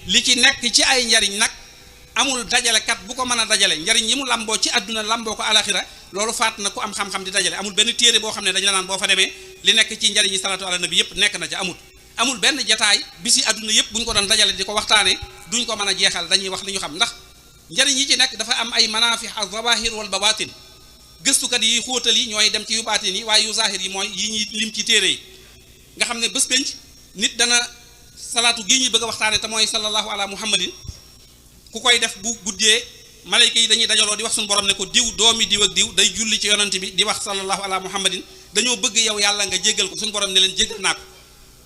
li ci nekk ci ay njariñ nag amul dajalekat bu ko mën a dajale njariñ yi mu lamboo ci àdduna lamboo ko alaxira loolu faat na ku am xam-xam di dajale amul benn téere boo xam ne dañ la naan boo fa demee li nekk ci njariñ yi salaatu ala nabi yëpp nekk na ca amul benn jataay bi si àdduna yëpp bu ñu ko doon dajale di ko waxtaane duñ ko mën a jeexal dañuy wax li ñu xam ndax njariñ yi ci nekk dafa am ay manafih al zawahir wal bawatin gëstukat yi xóotal yi ñooy dem ci yu baatin yi waaye yu zahir yi mooy yi ñuy lim ci téere yi nga xam ne bés penc nit dana salaatu gi ñuy bëgg a waxtaane te mooy sallallahu ala muhammadin ku koy def bu guddee malayka yi dañuy dajaloo di wax suñu borom ne ko diw doomi diw ak diw day julli ci yonante bi di wax sallallahu ala muhammadin dañoo bëgg yow yàlla nga jéggal ko suñu borom ne leen jéggal naa ko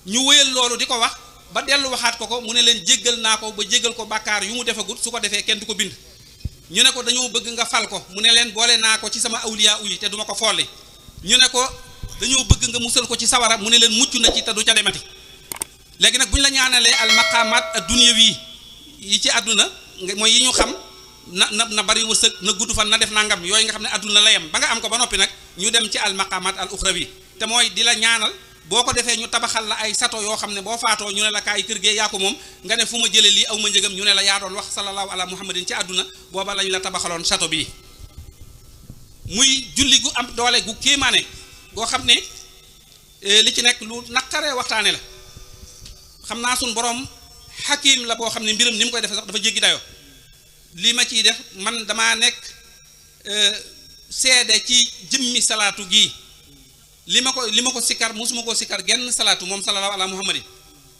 ñu wéyal loolu di ko wax ba dellu waxaat ko mu ne leen jéggal naa ko ba jéggal ko bàkkaar yu mu defagut su ko defee kenn du ko bind ñu ne ko dañoo bëgg nga fal ko mu ne leen boole naa ko ci sama awliya yi te duma ko folli ñu ne ko dañoo bëgg nga musal ko ci sawara mu ne leen mucc na ci te du ca demati léegi nag bu ñu la ñaanalee al maqaamaat ad dunyawi yi ci àdduna mooy yi ñu xam na bari wërsëg na gudd fan na def nangam yooyu nga xam ne àdduna la yem ba nga am ko ba noppi nag ñu dem ci al maqaamaat al uxrawi te mooy di la ñaanal boo ko defee ñu tabaxal la ay sato yoo xam ne boo faatoo ñu ne la kaay kër gee yaa ko moom nga ne fu ma jëlee lii aw ma njëgam ñu ne la yaa doon wax sallallahu ala muhammadin ci àdduna booba lañ la tabaxaloon sato bii muy julli gu am doole gu kéemaane goo xam ne li ci nekk lu naqaree waxtaane la xam naa suñ borom xakim la boo xam ne mbiram ni mu koy defee sax dafa jéggi dayoo lii ma ciy def man damaa nekk seede ci jëmmi salaatu gii li ma ko sikkar musuma koo sikkar genn salaatu moom sallallahu ala muhammadin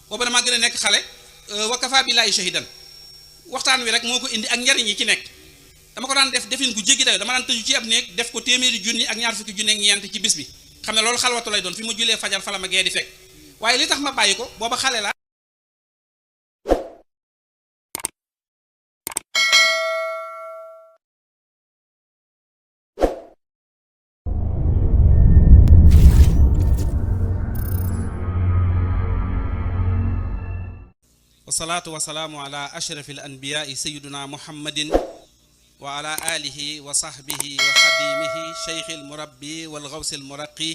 booba damaa gën a nekk xale wa kafa billahi shahidan waxtaan wi rek moo ko indi ak njariñ yi ci nekk dama ko daan def defin gu jéggi dayoo dama daan tëju ci ab néeg def ko téeméeri junni ak ñaar fukki junni ak ñeent ci bis bi xam ne loolu xalwatu lay doon fi ma julee fajar fala ma gee di fekk waaye li tax ma bàyyi ko booba xale la wasalaatu wasalaamu ala ashraf al anbiyaai sayiduna muhammadin wa ala alihi wa sahbihi wa xadimihi cheikh al murabbi wal gaws al muraqi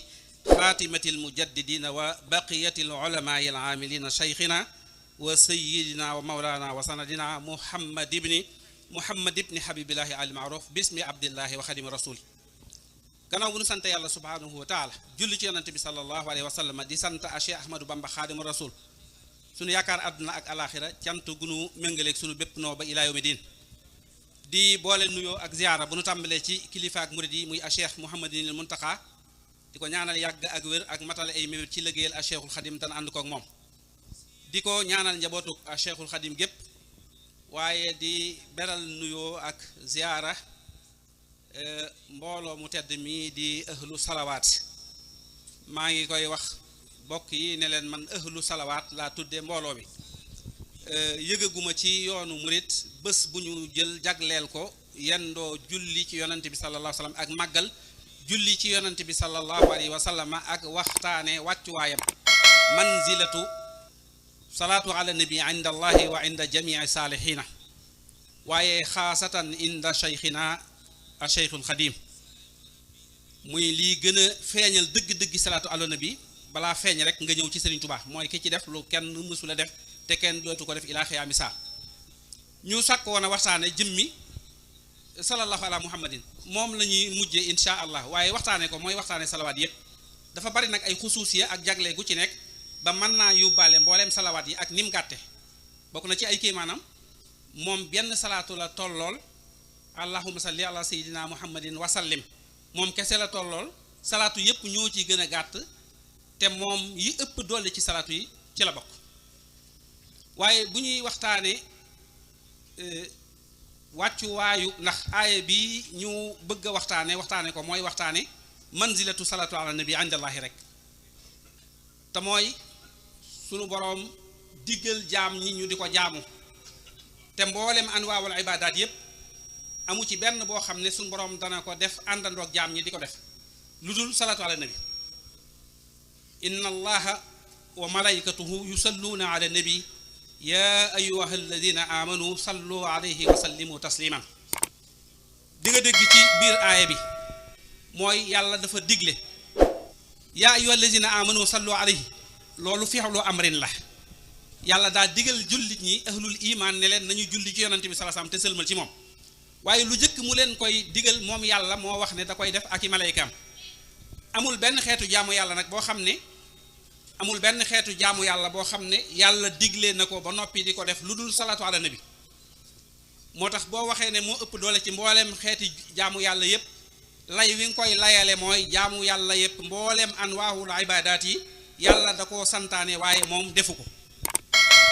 xaatimati al mujaddidina wa baqiyati al ulamaai al aamilina cheikhina wa sayidina wa mawlana wa sanadina muhammad ibni habibillahi al maaruf bismi abdillahi wa xadimi rasul gannaaw bu nu sant yàlla subhanahu wa taala julli ci yonante bi sallallahu alayhi wa sallam di sant a Cheikh Ahmadou Bamba Khadimou Rassoul sunu yaakaar àdduna ak alaxira cant gunu méngaleeg sunu bépp noo ba ilaa yawmi diin di boole nuyoo ak ziyaara bu nu tàmbalee ci kilifa ak murid yi muy a cheikh Mouhamadinil Muntaqa di ko ñaanal yàgg ak wér ak matale ay mébét ci liggéeyal a cheikhul xadim te ànd kook moom di ko ñaanal njabootuk a cheikhul xadim gépp waaye di beral nuyoo ak ziyaara mbooloo mu tedd mi di ahlu salawaat maa ngi koy wax bokk yi ne leen man ahlu salawaat laa tuddee mbooloo bi yëgaguma ci yoonu murit bés bu ñu jël jagleel ko yendoo julli ci yonante bi sallallahu alayhi wa sallam ak màggal julli ci yonante bi sallallahu alayhi wa sallam ak waxtaane wàccuwaayam manzilatu salaatu ala nabi inda allahi wa inda jamii saalihina waaye xaasatan inda cheikhina a cheikhul xadim muy lii gën a feeñal dëgg-dëgg salaatu ala nabi balaa feeñ rek nga ñëw ci Serigne Touba mooy ki ci def lu kenn mësula def te kenn dootu ko def ilaa xiyaami saa ñu sàkk woon a waxtaane jëmmi sallallahu ala muhammadin moom la ñuy mujjee insha allah waaye waxtaane ko mooy waxtaane salawaat yépp dafa bari nag ay xusuusiya ak jagle gu ci nekk ba mën naa yóbbaale mbooleem salawaat yi ak nim gàtte bokk na ci ay kii maanaam moom benn salaatu la tollool allahumma salli ala sayyidina muhammadin wasallim moom kese la tollool salaatu yépp ñoo ci gën a gàtt te moom yi ëpp doole ci salaatu yi ci la bokk waaye bu ñuy waxtaane wàccuwaayu ndax aaya bi ñu bëgg a waxtaane ko mooy waxtaane manzilatu salaatu ala nabi indallahi rek te mooy sunu boroom diggal jaam ñi ñu di ko jaamu te mboolem anwaawul ibaadaat yépp amu ci benn boo xam ne sunu boroom dana ko def àndandoog jaam ñi di ko def lu dul salaatu ala nabi inna allaha wa malaikatuhu yusalluuna ala nabi ya ayuha alladina amanu sallu alayhi wa sallimu tasliman di nga dégg ci biir aaya bi mooy yàlla dafa digle ya ayuha alladina amanu sallu alayhi loolu fi'lu amrin la yàlla daa digal jullit ñi ahlul iman ne leen nañu julli ci yonante bi sallallahu alayhi wasallam te sëlmal ci moom waaye lu jëkk mu leen koy digal moom yàlla moo wax ne da koy def ak i malaykaam amul benn xeetu jaamu yàlla nag boo xam ne amul benn xeetu jaamu yàlla boo xam ne yàlla digle na ko ba noppi di ko def lu dul salaatu ala nabi moo tax boo waxee ne moo ëpp doole ci mbooleem xeeti jaamu yàlla yépp lay wi nga koy layale mooy jaamu yàlla yépp mbooleem anwaahul ibaadaat yi yàlla da koo santaane waaye moom defu ko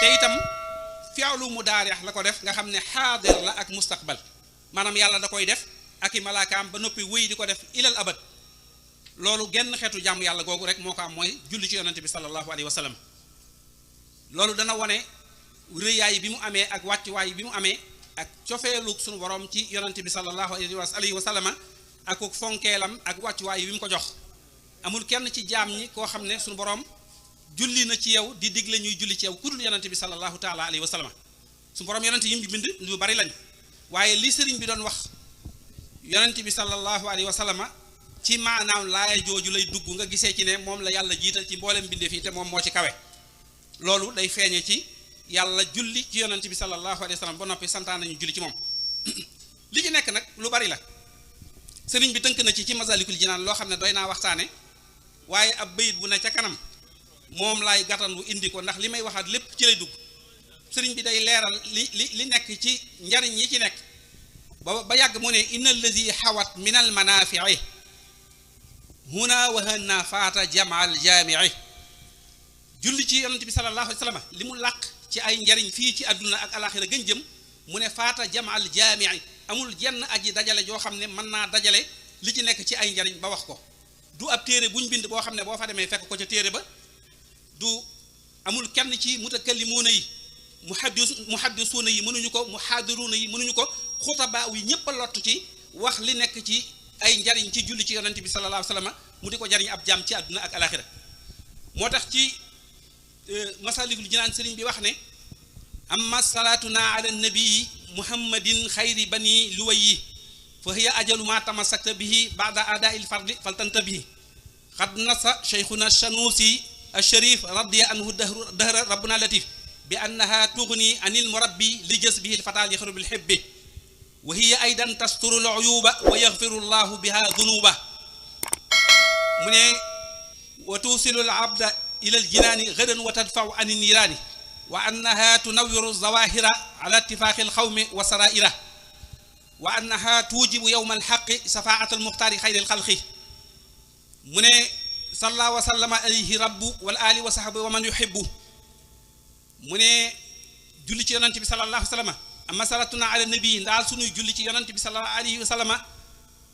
te itam fi'lu mudaari' la ko def nga xam ne xaadir la ak mustaqbal maanaam yàlla da koy def ak i malaakaam ba noppi wéy di ko def ilal abad loolu genn xeetu jaamu yàlla googu rek moo ko am mooy julli ci yonante bi sallallahu alayhi wa sallam loolu dana wone rëyaay bi mu amee ak wàccuwaay bi mu amee ak cofeelu sunu borom ci yonante bi sallallahu alayhi wa sallam ak fonkeelam ak wàccuwaay bi mu ko jox amul kenn ci jaam ñi koo xam ne sunu borom julli na ci yow di digle ñuy julli ci yow ku dul yonante bi sallallahu taala alayhi wa sallam sunu borom yonante yi mu bind lu bari lañ waaye li sëriñ bi doon wax yonante bi sallallahu alayhi wa sallam ci maanaam laaya jooju lay dugg nga gisee ci ne moom la yàlla jiital ci mboolem bindeef yi te moom moo ci kawe loolu day feeñe ci yàlla julli ci yonante bi sallallahu alayhi wa sallam ba noppi santaan nañu julli ci moom li ci nekk nag lu bari la sëriñ bi tënk na ci Masaalikul Jinaan loo xam ne doy naa waxtaane waaye ab bayit bu ne ca kanam moom laay gàttandu indi ko ndax li may waxaat lépp ci lay dugg sëriñ bi day leeral li nekk ci njariñ yi ci nekk ba yàgg mu ne inna allazi xawat min al manafii huna wa hanna faata jamaal jaamii julli ci yonent bi sallallahu alayhi wa sallam li mu làq ci ay njariñ fii ci àdduna ak alaxira gën jëm mu ne faata jamaal jaamii amul jenn aji dajale joo xam ne mën naa dajale li ci nekk ci ay njariñ ba wax ko du ab téere buñ bind boo xam ne boo fa demee fekk ko ca téere ba du amul kenn ci mutakallimuuna yi muhaddisuuna yi mënuñu ko muhaadiruuna yi mënuñu ko xutabaa yi ñépp a lott ci wax li nekk ci ay njariñ ci julli ci yonent bi sallallahu alayhi wa sallam mu di ko jariñ ab jaam ci àdduna ak alaxira moo tax ci Masaalikul Jinaan sëriñ bi wax ne amma salaatuna ala nabii muhammadin xayri bani luwayi fa hiya ajalu ma tamassakta bihi ba'da adaa'il fardi faltantabihi qad nassa shaykhuna shanusi الشريف رضي عنه دهر ربنا لطيف بأنها تغني عن المربي لجذبه الفتى يخرب الحب وهي أيضا تستر العيوب ويغفر الله بها ذنوبه من وتوصل العبد إلى الجنان غدا وتدفع عن النيران وأنها تنور الظواهر على اتفاق القوم وسرائره وأنها توجب يوم الحق شفاعة المختار خير الخلق من صلى وسلم عليه رب والآل وصحبه ومن يحبه من julli ci yonent bi sallallahu alayhi wa sallam amma salatuna ala nabi ndaal sunuy julli ci yonent bi sallallahu alayhi wa sallam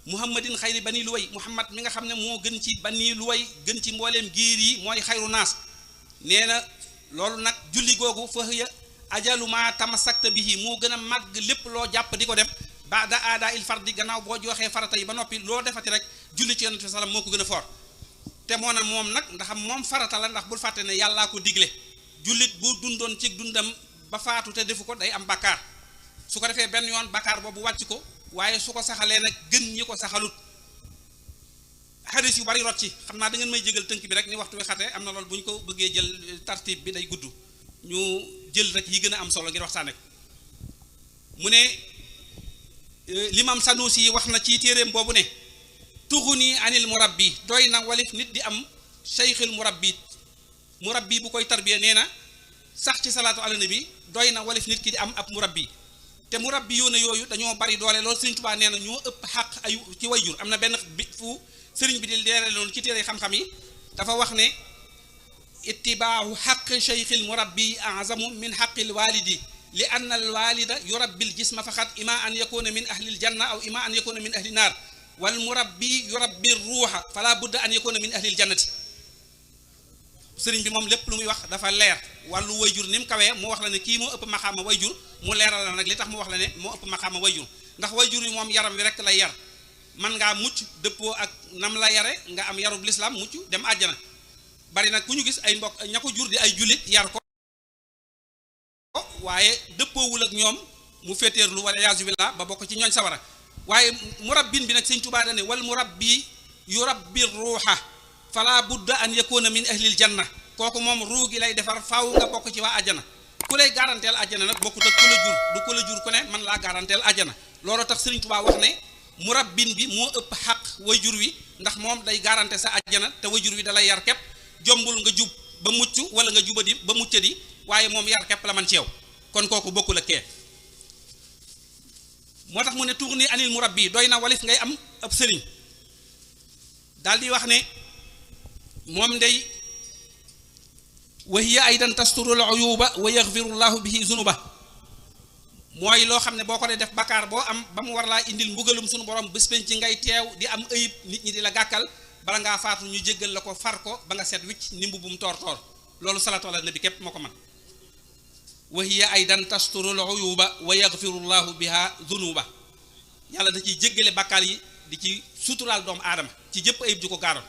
muhammadin xayri bani luway muhammad mi nga xam ne moo gën ci bani luway gën ci mbooleem giir yi mooy xayru naas nee na loolu nag julli googu fa hiya ajalu ma tamassakta bihi moo gën a màgg lépp loo jàpp di ko def baada aada il fardi gannaaw boo joxee farata yi ba noppi loo defati rek julli ci yonent bi sallam moo ko gën a foor te moo na moom nag ndax moom farata la ndax bul fàtte ne yàllaa ko digle jullit bu dundoon ci dundam ba faatu te defu ko day am bakkaar su ko defee benn yoon bakkaar boobu wàcc ko waaye su ko saxalee nag gën ñi ko saxalut xadis yu bari rot ci xam naa da ngeen may jégal tënk bi rek ni waxtu wi xatee am na loolu bu ñu ko bëggee jël tartib bi day gudd ñu jël rek yi gën a am solo ngir waxtaane ko mu ne l'imam Sanusi yi wax na ci téeréem boobu ne tuxuni anil murabbi doy na walif nit di am cheikhul murabbi bu koy tarbiya nee na sax ci salaatu ala nabi doy na walif nit ki di am ab murabbi te murabbi yoona yooyu dañoo bari doole loolu Sëriñ Tuubaa nee na ñoo ëpp xaq ay ci wayjur am na benn fu sëriñ bi di leeral loolu ci téere xam-xam yi dafa wax ne ittibaahu xaq cheikhil murabbi azamu min xaqil walidi li anna al walida yurabbil jisma faqat ima an yakuna min ahlil janna aw ima an yakuna min ahli naar wal murabbi yurabbi ruuxa fala budda an yakuna min ahlil jannati sëriñ bi moom lépp lu muy wax dafa leer wàllu wayjur ni mu kawee mu wax la ne kii moo ëpp maxaama wayjur mu leeral la nag li tax mu wax la ne moo ëpp maxaama wayjur ndax wayjur yi moom yaram wi rek lay yar man ngaa mucc dëppoo ak nam la yare nga am yarub lislaam mucc dem àjjana bari nag ku ñu gis ay mbokk ña ko jur di ay jullit yar ko waaye dëppoowul ak ñoom mu féeteerlu wala yaasu billah ba bokk ci ñooñ sawara waaye murabbin bi nag Sëriñ Tuubaa dane wal murabbi yurabbi ruuxa fala budda an yakuna min ahlil janna kooku moom ruu gi lay defar faaw nga bokk ci waa àjjana ku lay garanteel àjjana nag bokkut ak ku la jur du ku la jur ku ne man laa garanteel àjjana looloo tax Sëriñ Tuubaa wax ne murabbin bi moo ëpp xaq wayjur wi ndax moom day garanté sa àjjana te wayjur wi da lay yar képp jombul nga jub ba mucc wala nga jubadi ba muccadi waaye moom yar képp la man ci yow kon kooku bokkul ak kee moo tax mu ne tourni anil murabbi doy na walis ngay am ab sëriñ daal di wax ne moom ndey wa hiya aydan tasturul uyuba wa yaghfiru llahu bihi zunuba mooy loo xam ne boo ko dee def bakkaar boo am ba mu war laa indil mbugalum suñu borom bés penc ci ngay teew di am ayib nit ñi di la gàkkal bala ngaa faatu ñu jéggal la ko far ko ba nga set wicc ni mbubum toor toor loolu salaatu ala nabi képp moo ko man wa hiya aydan tasturul uyuba wa yaghfiru llahu biha zunuba yàlla da ciy jéggale bakkaar yi di ci suturaal doomu aadama ci jëpp ayib ju ko gaaroon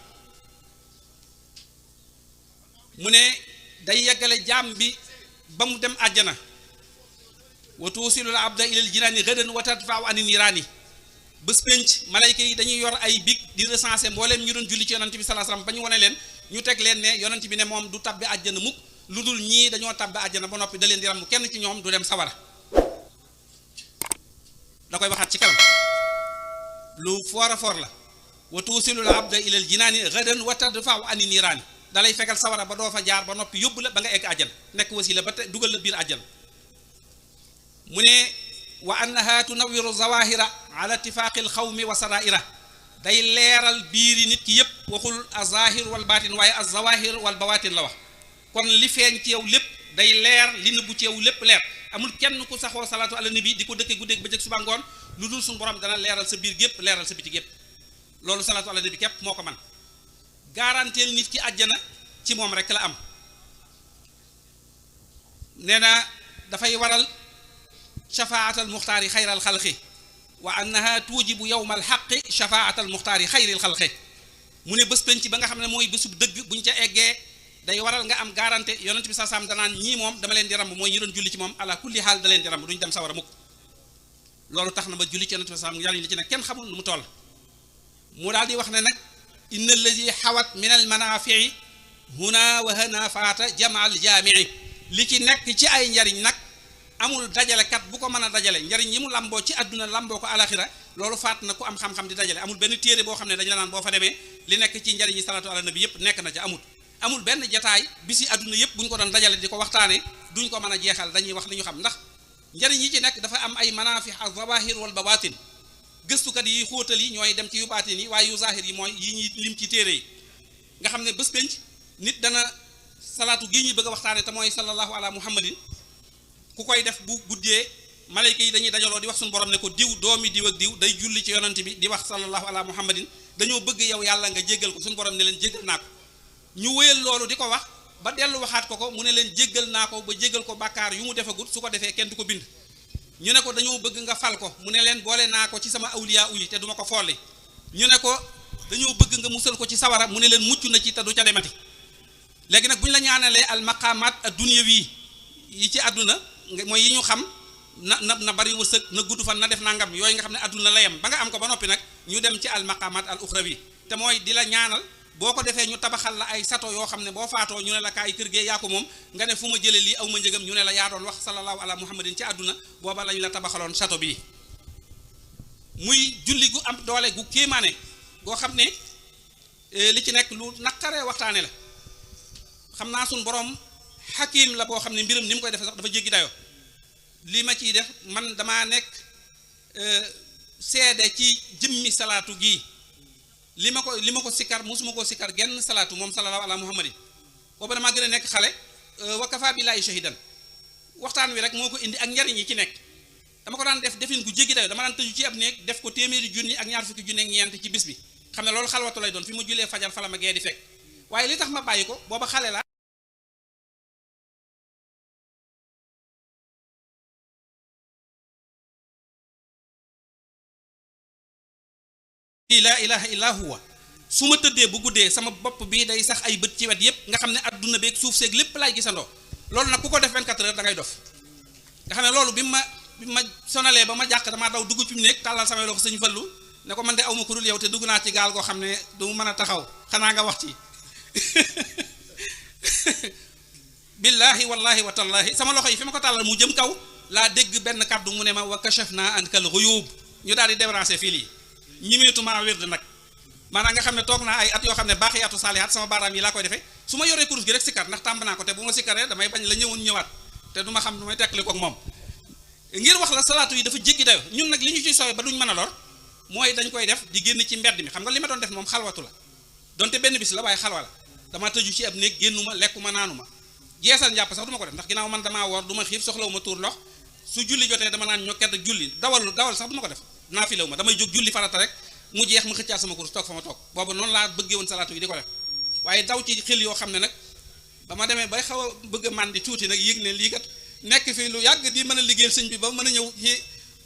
mu ne day yeggale jaam bi ba mu dem àjjana wa tuusilul abda ilal jinaani gëdan wa tadfa'u ani niiraani bés penc malayka yi dañuy yor ay big di recenser mbooleem ñu doon julli ci yonent bi sallallahu alayhi wasallam ba ñu wane leen ñu teg leen ne yonent bi ne moom du tabbi àjjana mukk lu dul ñii dañoo tabbi àjjana ba noppi da leen di ram kenn ci ñoom du dem sawara da koy waxaat ci kanam lu foor a foor la wa tuusilul abda ilal jinaani gëdan wa tadfa'u ani niiraani dalay fegal sawara ba doo fa jaar ba noppi yóbbu la ba nga egg àjjana nekk wasila ba te dugal la biir àjjana mu ne wa annaha tunawiru zawahira ala ittifaqil xawmi wa saraira day leeral biiri nit ki yépp waxul azahir wal baatin waaye azawahir wal bawaatin la wax kon li feeñ ci yow lépp day leer li nëbbu ci yow lépp leer amul kenn ku saxoo salaatu ala nabi di ko dëkke guddeeg bëccëg suba ngoon lu dul suñu borom dana leeral sa biir gépp leeral sa biti gépp loolu salaatu ala nabi képp moo ko man garanteel nit ki àjjana ci moom rek la am nee na dafay waral shafaatal muxtaari xayral xalqi wa annaha tuujibu yowmal xaqi shafaatal muxtaari xayril xalqi mu ne bés penc ba nga xam ne mooy bésub dëgg buñ ca eggee day waral nga am garanté yonent bi sa sam danaan ñii moom dama leen di ramb mooy ñi doon julli ci moom ala kulli xaal da leen di ramb duñ dem sawara mukk loolu tax na ba julli ci yonent bi sa sam njariñ li ci nekk kenn xamul lu mu toll mu daal di wax ne nag inna allazi xawat min al manafii huna wa hana faata jamaal jaamii li ci nekk ci ay njariñ nag amul dajalekat bu ko mën a dajale njariñ yi mu lamboo ci àdduna lamboo ko alaxira loolu faat na ku am xam-xam di dajale amul benn téere boo xam ne dañ la naan boo fa demee li nekk ci njariñ yi salaatu ala nabi yëpp nekk na ca amul benn jataay bi si àdduna yëpp bu ñu ko doon dajale di ko waxtaane duñ ko mën a jeexal dañuy wax li ñu xam ndax njariñ yi ci nekk dafa am ay manafih al zawahir wal bawatin gëstukat yi xóotal yi ñooy dem ci yu baatin yi waaye yu zahir yi mooy yi ñuy lim ci téere yi nga xam ne bés penc nit dana salaatu gi ñuy bëgg a waxtaane te mooy sallallahu ala muhammadin ku koy def bu guddee malayka yi dañuy dajaloo di wax suñu borom ne ko diw doomi diw ak diw day julli ci yonante bi di wax sallallahu ala muhammadin dañoo bëgg yow yàlla nga jéggal ko suñu borom ne leen jéggal naa ko ñu wéyal loolu di ko wax ba dellu waxaat ko mu ne leen jéggal naa ko ba jéggal ko bàkkaar yu mu defagut su ko defee kenn du ko bind ñu ne ko dañoo bëgg nga fal ko mu ne leen boole naa ko ci sama awliya yi te duma ko folli ñu ne ko dañoo bëgg nga musal ko ci sawara mu ne leen mucc na ci te du ca demati léegi nag bu ñu la ñaanalee al maqaamaat ad-dunyawi yi ci àdduna mooy yi ñu xam na bari wërsëg na gudd fan na def nangam yooyu nga xam ne àdduna la yem ba nga am ko ba noppi nag ñu dem ci al maqaamaat al uxrawi te mooy di la ñaanal boo ko defee ñu tabaxal la ay sato yoo xam ne boo faatoo ñu ne la kaay kër gee yaa ko moom nga ne fu ma jëlee lii aw ma njëgam ñu ne la yaa doon wax sallallahu ala muhammadin ci àdduna booba lañ la tabaxaloon sato bii muy julli gu am doole gu kéemaane goo xam ne li ci nekk lu naqaree waxtaane la xam naa suñ borom xakim la boo xam ne mbiram ni mu koy defee sax dafa jéggi dayoo li ma ciy def man damaa nekk seede ci jëmmi salaatu gii li ma ko sikkar musuma koo sikkar genn salaatu moom sallallahu ala muhammadin booba damaa gën a nekk xale wa kafa billahi shahidan waxtaan wi rek moo ko indi ak njariñ yi ci nekk dama ko daan def defin gu jéggi dayoo dama daan tëju ci ab néeg def ko téeméeri junni ak ñaar fukki junni ak ñeent ci bis bi xam ne loolu xalwatu lay doon fi ma julee fajar fala ma gee di fekk waaye li tax ma bàyyi ko booba xale la laa ilaha illa huwa su ma tëddee bu guddee sama bopp bii day sax ay bët ci wet yépp nga xam ne adduna beeg suuf seeg lépp laay gisandoo loolu nag ku ko def 24 heures da ngay dof nga xam ne loolu bi ma sonalee ba ma jàq damaa daw dugg ci mu nekk tàllal samay loxo sëñ Fallu ne ko man de aw ma ko dul yow te dugg naa ci gaal goo xam ne du mën a taxaw xanaa nga wax ci billahi wallahi wa tallahi sama loxo yi fi ma ko tàllal mu jëm kaw laa dégg benn kàddu mu ne ma wa kashafna ankal ghuyub ñu daal di débranché fii lii ñimeetuma wérd nag maanaam nga xam ne toog naa ay at yoo xam ne baaxiyaatu saalihaat sama baaraam yi laa koy defee su ma yoree kurus gi rek sikkar ndax tàmb naa ko te bu ma sikkaree damay bañ la ñëwoon ñëwaat te du ma xam du may tekkale ko ak moom ngir wax la salaatu yi dafa jéggi dayo ñun nag li ñu ciy sooy ba duñ mën a lor mooy dañ koy def di génn ci mbedd mi xam nga li ma doon def moom xalwatu la donte benn bis la waaye xalwa la dama tëju ci ab néeg génnuma lekkuma naanuma jeesal njàpp sax du ma ko def ndax ginnaaw man damaa woor du ma xiif soxlawu ma tuur ndox su julli jotee dama naan ñokket ak julli dawal sax du ma ko def naafilewu ma damay jóg julli farata rek mu jeex ma xëccaat sama kurus toog fa ma toog boobu noonu laa bëggee woon salaatu yi di ko def waaye daw ci xel yoo xam ne nag ba ma demee bay xaw a bëgg a màndi tuuti nag yëg ne lii kat nekk fii lu yàgg di mën a liggéeyal sëñ bi ba mën a ñëw ci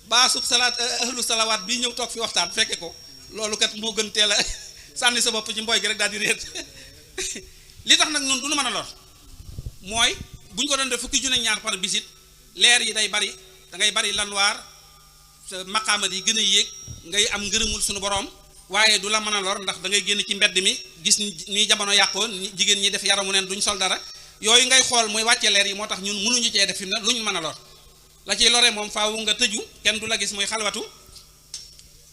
baasub salaat ahlu salawaat bii ñëw toog fi waxtaan fekke ko loolu kat moo gën teel a sànni sa bopp ci mbooy gi rek daal di réet li tax nag noonu du nu mën a lor mooy bu ñu ko doon def fukki junne ñaar par bisit leer yi day bari da ngay bari lanwaar sa maqaamat yi gën a yéeg ngay am ngërëmul suñu borom waaye du la mën a lor ndax da ngay génn ci mbedd mi gis ni jamono yàqoo jigéen ñi def yaramu neen duñ sol dara yooyu ngay xool muy wàcce leer yi moo tax ñun mënuñu cee def fi mu ne lu ñu mën a lor la ciy lore moom faawu nga tëju kenn du la gis muy xalwatu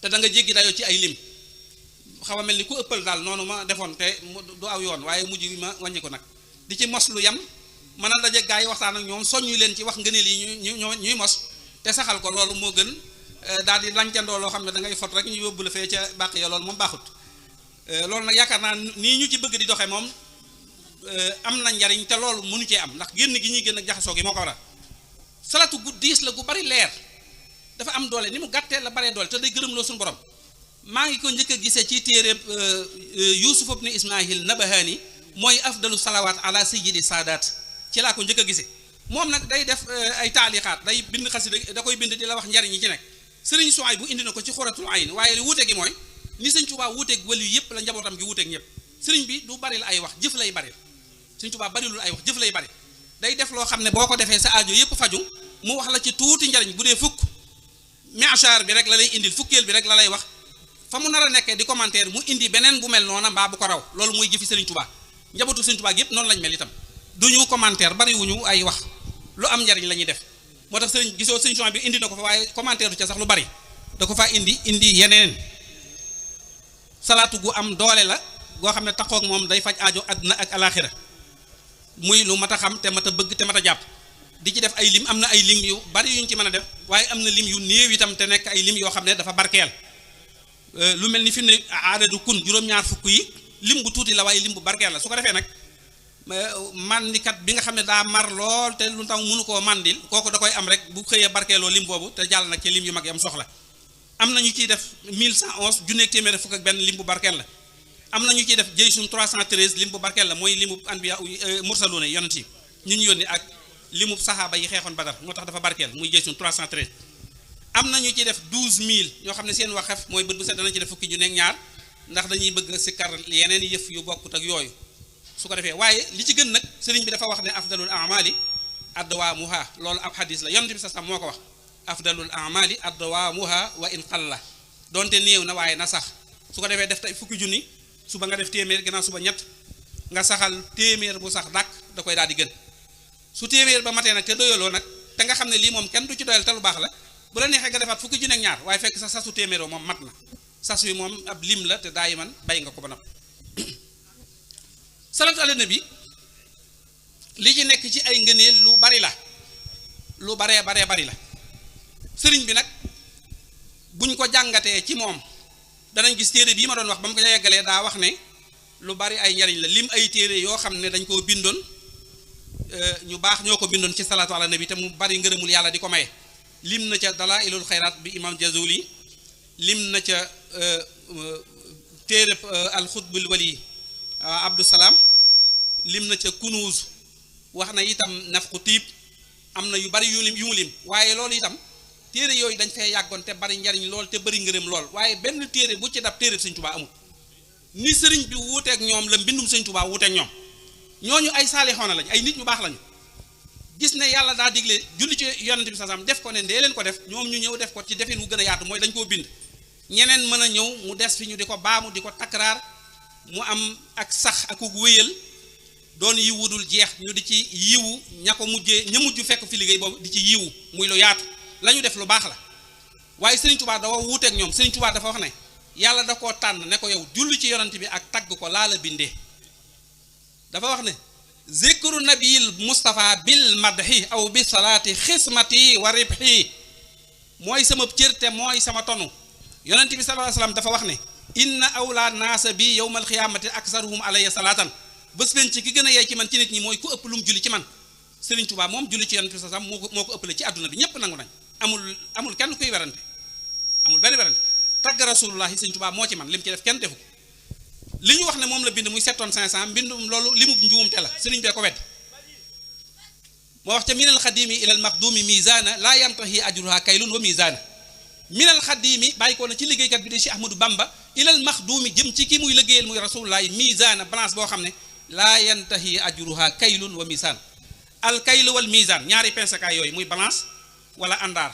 te da nga jéggi dayoo ci ay lim xaw a mel ni ku ëppal daal noonu ma defoon te du aw yoon waaye mujj bi ma wàññi ko nag di ci mos lu yam mën a daje gaa yi waxtaan ak ñoom soññu leen ci wax ngëneel yi ñuy mos te saxal ko loolu moo gën daal di lancandoo loo xam ne da ngay fot rek ñu yóbbu la fee ca bàq ya loolu moom baaxut loolu nag yaakaar naa nii ñu ci bëgg di doxee moom am na njariñ te loolu mënu cee am ndax génn gi ñuy génn ak jaxasoo gi moo ko waral salatu gu diis la gu bari leer dafa am doole ni mu gàttee la baree doole te day gërëm loo suñu borom maa ngi ko njëkk a gisee ci téeréb Yuusuf ibn Ismaahil Nabahani mooy afdalu salawat ala sayyidi saadaat ci laa ko njëkk a gisee moom nag day def ay taalixaat day bind xasida da koy bind di la wax njariñ yi ci nekk sëriñ Suwaay bu indi na ko ci xuratul ayn waaye li wuute gi mooy ni sëñ Tuubaa wuuteeg wàllu yëpp la njabootam gi wuuteeg ñëpp sëriñ bi du bari la ay wax jëf lay bari sëñ Tuubaa barilul ay wax jëf lay bari day def loo xam ne boo ko defee sa aajo yëpp faju mu wax la ci tuuti njariñ bu dee fukk miachar bi rek la lay indil fukkeel bi rek la lay wax fa mu nar a nekkee di commentaire mu indi beneen bu mel noona mbaa bu ko raw loolu mooy jëfi sëriñ Tuubaa njabootu sëriñ Tuubaa yëpp noonu lañ mel itam duñu commentaire bariwuñu ay wax lu am njariñ la ñuy def moo tax sëriñ gisoo sëriñ Suwaay bi indi na ko fa waaye commentaire du ca sax lu bari da ko faa indi yeneen salaatu gu am doole la goo xam ne taxoog moom day faj aajo àdduna ak alaaxira muy lu mat a xam te mat a bëgg te mat a jàpp di ci def ay lim am na ay lim yu bari yuñ ci mën a def waaye am na lim yu néew itam te nekk ay lim yoo xam ne dafa barkeel lu mel ni fi mu ne aadadu kun juróom-ñaar fukk yi lim bu tuuti la waaye lim bu barkeel la su ko defee nag mandikat bi nga xam ne daa mar lool te lu tax mënu koo mandil kooku da koy am rek bu xëyee barkeeloo lim boobu te jàll nag ci lim yu mag yam soxla am na ñu ciy def 1111 junneeg téeméer fukk ak benn lim bu barkeel la am na ñu ciy def jëysun 313 lim bu barkeel la mooy limu anbiya mursaluuna yonent yi ñu yónni ak limu saxaaba yi xeexoon Badar moo tax dafa barkeel muy jëysun 313 am na ñu ciy def 12000 ñoo xam ne seen waxef mooy bët bu set danañ ci def fukki junneeg ñaar ndax dañuy bëgg sikkar yeneen yëf yu bokkut ak yooyu su ko defee waaye li ci gën nag sëriñ bi dafa wax ne afdalul amali adwaamuha loolu ab xadis la yonent bi sa sam moo ko wax afdalul amali adwaamuha wa in qalla donte néew na waaye na sax su ko defee def tey fukki junni suba nga def téeméer ginnaaw suba ñett nga saxal téeméer bu sax dàkk da koy daal di gën su téeméer ba matee nag te doyaloo nag te nga xam ne lii moom kenn du ci doyal te lu baax la bu la neexee nga defaat fukki junni ak ñaar waaye fekk sa sasu téeméeroo moom mat na sas wi moom ab lim la te daay man bay nga ko ba noppi salaatu ala nabi li ci nekk ci ay ngëneel lu bari la lu baree bari la sëriñ bi nag buñ ko jàngatee ci moom danañ gis téere bii ma doon wax ba mu ko yeggalee daa wax ne lu bari ay njariñ la lim ay téere yoo xam ne dañ koo bindoon ñu baax ñoo ko bindoon ci salaatu ala nabi te mu bari ngërëmul yàlla di ko maye lim na ca dalaa'ilul xayraat bi imam Jazuli lim na ca téere alxutbul wali Abdou Salaam lim na ca kunuuz wax na itam nafqu tiib am na yu bari yu mu lim waaye loolu itam téere yooyu dañ fee yàggoon te bari njariñ lool te bari ngërëm lool waaye benn téere bu ci dab téere Sëñ Tuubaa amul ni sëriñ bi wuuteeg ñoom la mbindum Sëñ Tuubaa wuuteeg ñoom ñooñu ay saalixoona lañ ay nit ñu baax lañu gis ne yàlla daa digle julli ci yonent bi sasam def ko ne ndee leen ko def ñoom ñu ñëw def ko ci defin wu gën a yaatu mooy dañ koo bind ñeneen mën a ñëw mu des fi ñu di ko baamu di ko takraar mu am ak sax ak wéyal doon yiw wudul jeex ñu di ci yiwu ña ko mujjee ña mujj fekk fi liggéey boobu di ci yiwu muy lu yaatu la ñu def lu baax la waaye Sëriñ Tuubaa dafa wuuteeg ñoom Sëriñ Tuubaa dafa wax ne yàlla da koo tànn ne ko yow julli ci yonent bi ak tagg ko laa la bindee dafa wax ne zikru nabil Mustafa bil madhi aw bi salaati xismati wa ribhi mooy sama cër te mooy sama tonu yonent bi sallallahu alayhi wasallam dafa wax ne inna awla naasa bi yawmal xiyaamati aksaruhum alayya salaatan bés leen ci ki gën a yey ci man ci nit ñi mooy ku ëpp lum julli ci man Sëriñ Tuubaa moom julli ci yonent bi sallallahu alayhi wasallam moo ko ëppale ci àdduna bi ñépp nangu nañ amul kenn kuy werante amul benn werante tagg rasulullahi Sëriñ Tuubaa moo ci man lim ci def kenn defu ko li ñu wax ne moom la bind muy 7 tonnes 500 mbindum loolu li mu njuumte la sëriñ bee ko wedd moo wax ca minal xadimi ilal maxdumi misaana laa yantahi ajruha kaylun wa misaana minal xadimi bàyyi ko na ci liggéeykat bi di Cheikh Ahmadou Bamba ilal maxdumi jëm ci ki muy liggéeyal muy rasulullahi misaana balance boo xam ne laa yantahi ajruha kaylun wa misaan al kaylu wal misaan ñaari pensekaay yooyu muy balance wala àndaar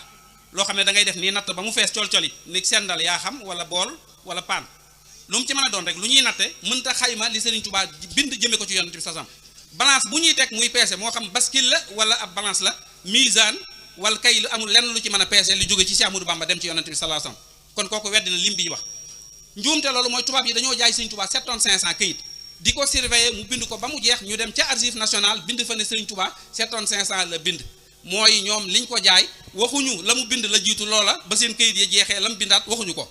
loo xam ne da ngay def nii natt ba mu fees col-coli ni sendal yaa xam wala bool wala paan lu mu ci mën a doon rek lu ñuy natte mënta xayma li Sëriñ Tuubaa bind jëme ko ci yonent bi sasam balance bu ñuy teg muy peese moo xam bascule la wala ab balance la misaan wal kaylu amul lenn lu ci mën a peese li jóge ci Cheikh Ahmadou Bamba dem ci yonent bi sallallahu alayhi wasallam kon kooku weddi na lim bi ñu wax njuumte loolu mooy tubaab yi dañoo jaay Sëriñ Tuubaa 7 tonnes 500 këyit di ko surveiller mu bind ko ba mu jeex ñu dem ca archive nationale bind fa ne Sëriñ Tuubaa 7 tonnes 500 la bind mooy ñoom liñ ko jaay waxuñu la mu bind la jiitu loola ba seen këyit ya jeexee la mu bindaat waxuñu ko